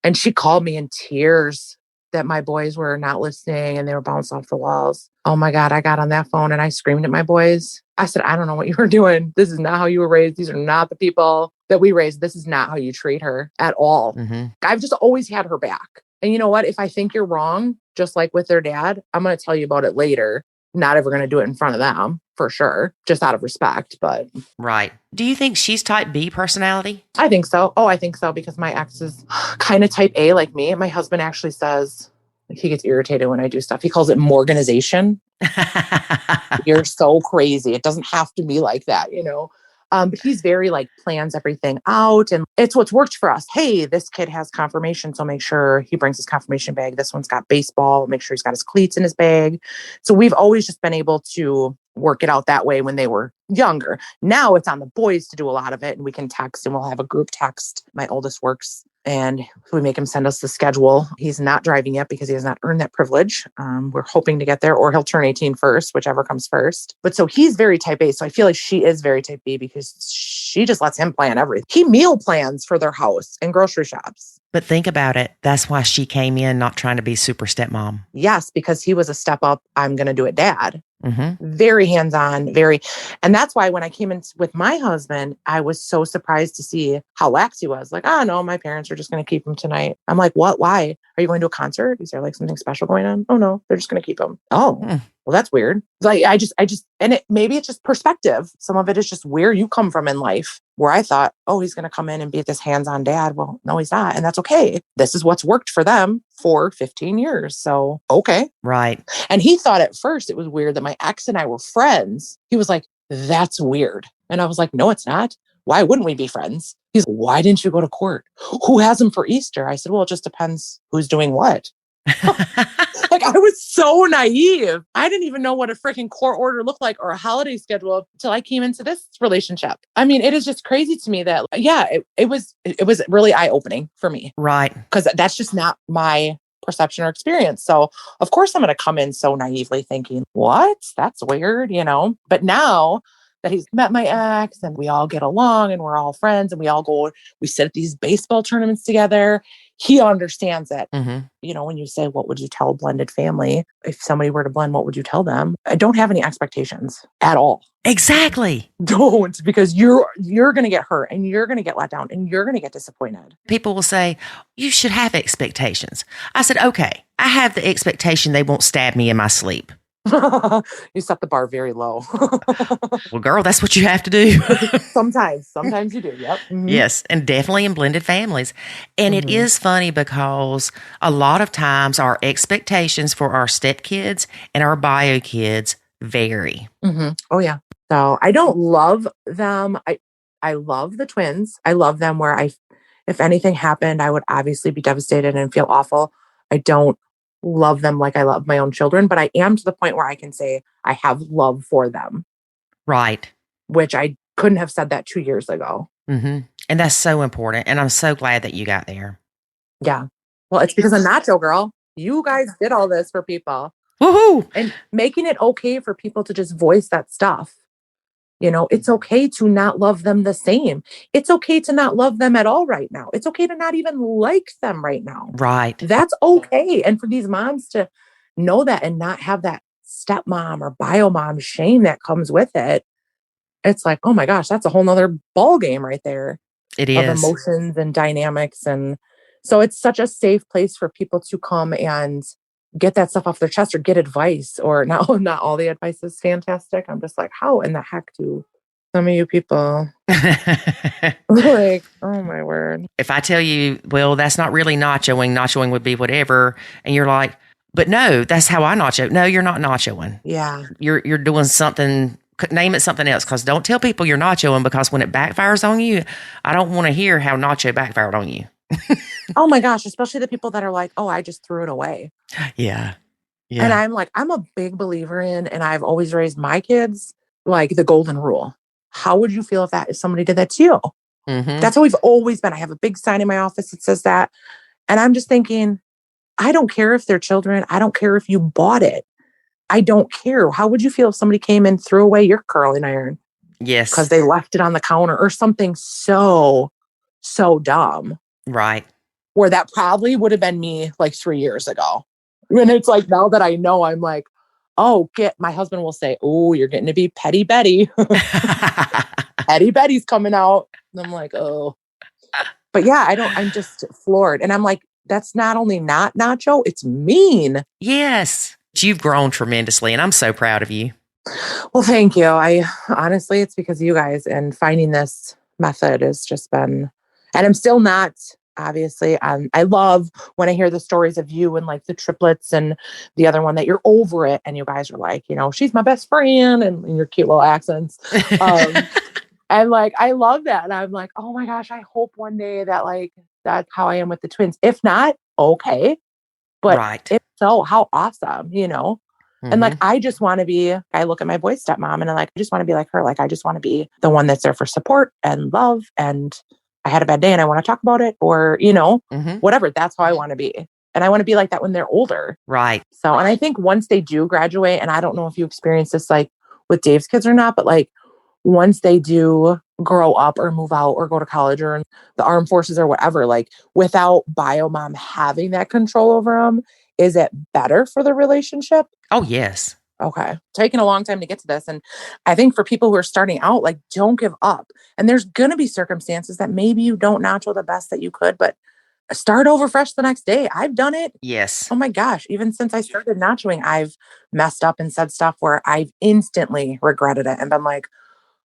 and she called me in tears that my boys were not listening and they were bouncing off the walls. Oh my God, I got on that phone and I screamed at my boys. I said, I don't know what you were doing. This is not how you were raised. These are not the people that we raised. This is not how you treat her at all. I've just always had her back. And you know what? If I think you're wrong, just like with their dad, I'm going to tell you about it later. Not ever going to do it in front of them, for sure. Just out of respect, but. Right. Do you think she's type B personality? I think so. Oh, I think so, because my ex is kind of type A like me. My husband actually says, he gets irritated when I do stuff. He calls it Morganization. You're so crazy. It doesn't have to be like that, you know? But he's very like plans everything out and it's what's worked for us. Hey, this kid has confirmation. So make sure he brings his confirmation bag. This one's got baseball. Make sure he's got his cleats in his bag. So we've always just been able to work it out that way when they were younger. Now it's on the boys to do a lot of it and we can text and we'll have a group text. My oldest works and we make him send us the schedule. He's not driving yet because he has not earned that privilege. We're hoping to get there, or he'll turn 18 first, whichever comes first. But so he's very type A. So I feel like she is very type B because she just lets him plan everything. He meal plans for their house and grocery shops. But think about it. That's why she came in not trying to be super stepmom. Yes, because he was a step up. I'm going to do it, dad. Very hands-on, and that's why when I came in with my husband, I was so surprised to see how lax he was. Like, oh no, my parents are just going to keep him tonight. I'm like, what? Why? Are you going to a concert? Is there like something special going on? Oh no, they're just going to keep him. Oh, well, that's weird. Like, I just, and maybe it's just perspective. Some of it is just where you come from in life, where I thought, oh, he's going to come in and be this hands-on dad. Well, no, he's not. And that's okay. This is what's worked for them for 15 years. So, okay. Right. And he thought at first it was weird that my ex and I were friends. He was like, that's weird. And I was like, no, it's not. Why wouldn't we be friends? He's like, why didn't you go to court? Who has him for Easter? I said, well, it just depends who's doing what. Like, I was so naive. I didn't even know what a freaking court order looked like or a holiday schedule until I came into this relationship. I mean, it is just crazy to me that, yeah, it was really eye-opening for me. Right. Because that's just not my perception or experience. So of course I'm going to come in so naively thinking, what? That's weird, But now that he's met my ex and we all get along and we're all friends and we sit at these baseball tournaments together, he understands it. When you say, what would you tell a blended family? If somebody were to blend, what would you tell them? I don't have any expectations at all. Exactly. Don't, because you're going to get hurt and you're going to get let down and you're going to get disappointed. People will say, you should have expectations. I said, okay, I have the expectation they won't stab me in my sleep. You set the bar very low. Well, girl, that's what you have to do. Sometimes you do. Yep. Mm-hmm. Yes. And definitely in blended families. And it is funny because a lot of times our expectations for our stepkids and our bio kids vary. Oh yeah. So I don't love them. I love the twins. I love them where if anything happened, I would obviously be devastated and feel awful. I don't love them like I love my own children, but I am to the point where I can say I have love for them. Right. Which I couldn't have said that 2 years ago. And that's so important. And I'm so glad that you got there. Yeah. Well, it's because of Nacho Girl. You guys did all this for people. Woohoo! And making it okay for people to just voice that stuff. It's okay to not love them the same. It's okay to not love them at all right now. It's okay to not even like them right now. Right. That's okay. And for these moms to know that and not have that stepmom or bio mom shame that comes with it. It's like, oh my gosh, that's a whole nother ball game right there. It of is. Emotions and dynamics. And so it's such a safe place for people to come and get that stuff off their chest or get advice, or not all the advice is fantastic. I'm just like, how in the heck do some of you people like, oh my word. If I tell you, well, that's not really nachoing. Nachoing would be whatever. And you're like, but no, that's how I nacho. No, you're not nachoing. Yeah. You're doing something, name it something else. Because don't tell people you're nachoing, because when it backfires on you, I don't want to hear how nacho backfired on you. Oh my gosh, especially the people that are like, oh, I just threw it away. Yeah. And I'm like, I'm a big believer in, and I've always raised my kids like the golden rule. How would you feel if somebody did that to you? That's how we've always been. I have a big sign in my office that says that. And I'm just thinking, I don't care if they're children. I don't care if you bought it. I don't care. How would you feel if somebody came and threw away your curling iron? Yes. Because they left it on the counter or something so dumb. Right. Where that probably would have been me like 3 years ago. And it's like, now that I know, I'm like, my husband will say, oh, you're getting to be Petty Betty. Petty Betty's coming out. And I'm like, oh. But yeah, I'm just floored. And I'm like, that's not only not nacho, it's mean. Yes. You've grown tremendously, and I'm so proud of you. Well, thank you. Honestly, it's because of you guys, and finding this method has just been, and I'm still not, obviously. I love when I hear the stories of you and like the triplets and the other one that you're over it. And you guys are like, she's my best friend, and your cute little accents. And like, I love that. And I'm like, oh my gosh, I hope one day that like, that's how I am with the twins. If not, okay. But right. If so, how awesome, And like, I look at my boy's stepmom and I'm like, I just want to be like her. Like, I just want to be the one that's there for support and love. And I had a bad day and I want to talk about it, or, whatever. That's how I want to be. And I want to be like that when they're older. Right. So, and I think once they do graduate, and I don't know if you experience this like with Dave's kids or not, but like once they do grow up or move out or go to college or the armed forces or whatever, like without bio mom having that control over them, is it better for the relationship? Oh, yes. Okay. Taking a long time to get to this. And I think for people who are starting out, like, don't give up. And there's going to be circumstances that maybe you don't nacho the best that you could, but start over fresh the next day. I've done it. Yes. Oh my gosh. Even since I started nachoing, I've messed up and said stuff where I've instantly regretted it and been like,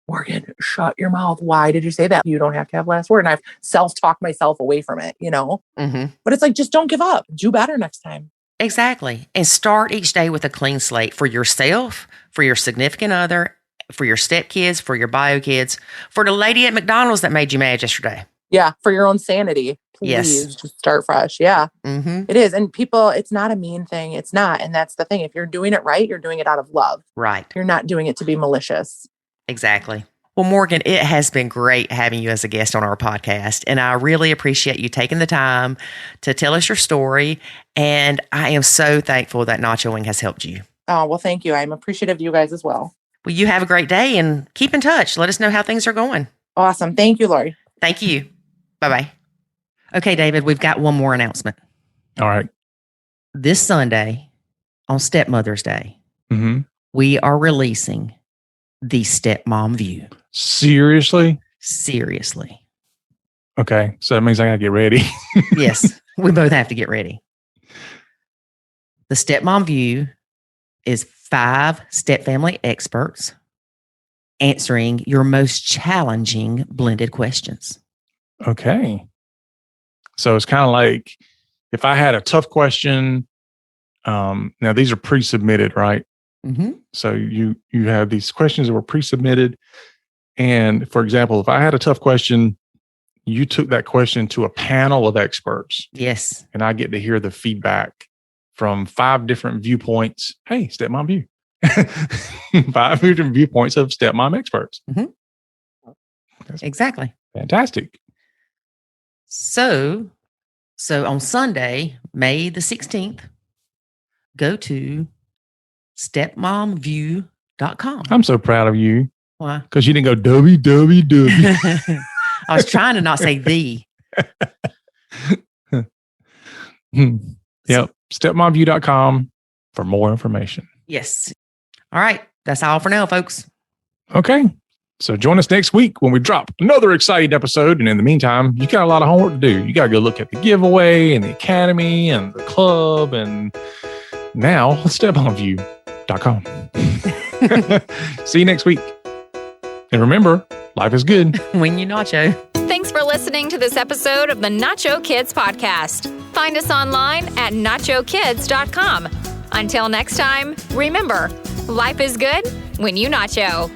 Morgan, shut your mouth. Why did you say that? You don't have to have last word. And I've self-talked myself away from it, But it's like, just don't give up. Do better next time. Exactly. And start each day with a clean slate for yourself, for your significant other, for your stepkids, for your bio kids, for the lady at McDonald's that made you mad yesterday. Yeah. For your own sanity. Please just start fresh. Yeah. It is. And people, it's not a mean thing. It's not. And that's the thing. If you're doing it right, you're doing it out of love. Right. You're not doing it to be malicious. Exactly. Well, Morgan, it has been great having you as a guest on our podcast. And I really appreciate you taking the time to tell us your story. And I am so thankful that Nachoing has helped you. Oh, well, thank you. I'm appreciative of you guys as well. Well, you have a great day and keep in touch. Let us know how things are going. Awesome. Thank you, Lori. Thank you. Bye-bye. Okay, David, we've got one more announcement. All right. This Sunday, on Stepmother's Day, we are releasing the Stepmom View. Seriously? Seriously. Okay. So that means I got to get ready. Yes, we both have to get ready. The Stepmom View is 5 stepfamily experts answering your most challenging blended questions. Okay. So it's kind of like if I had a tough question, now these are pre-submitted, right? So you have these questions that were pre-submitted. And for example, if I had a tough question, you took that question to a panel of experts. Yes. And I get to hear the feedback from 5 different viewpoints. Hey, Stepmom View. 5 different viewpoints of stepmom experts. Exactly. Fantastic. So on Sunday, May the 16th, go to stepmomview.com. I'm so proud of you. Why? Because you didn't go www. I was trying to not say the. Yep. Stepmomview.com for more information. Yes. All right. That's all for now, folks. Okay. So join us next week when we drop another exciting episode. And in the meantime, you got a lot of homework to do. You got to go look at the giveaway and the academy and the club. And now stepmomview.com. See you next week. And remember, life is good when you nacho. Thanks for listening to this episode of the Nacho Kids Podcast. Find us online at nachokids.com. Until next time, remember, life is good when you nacho.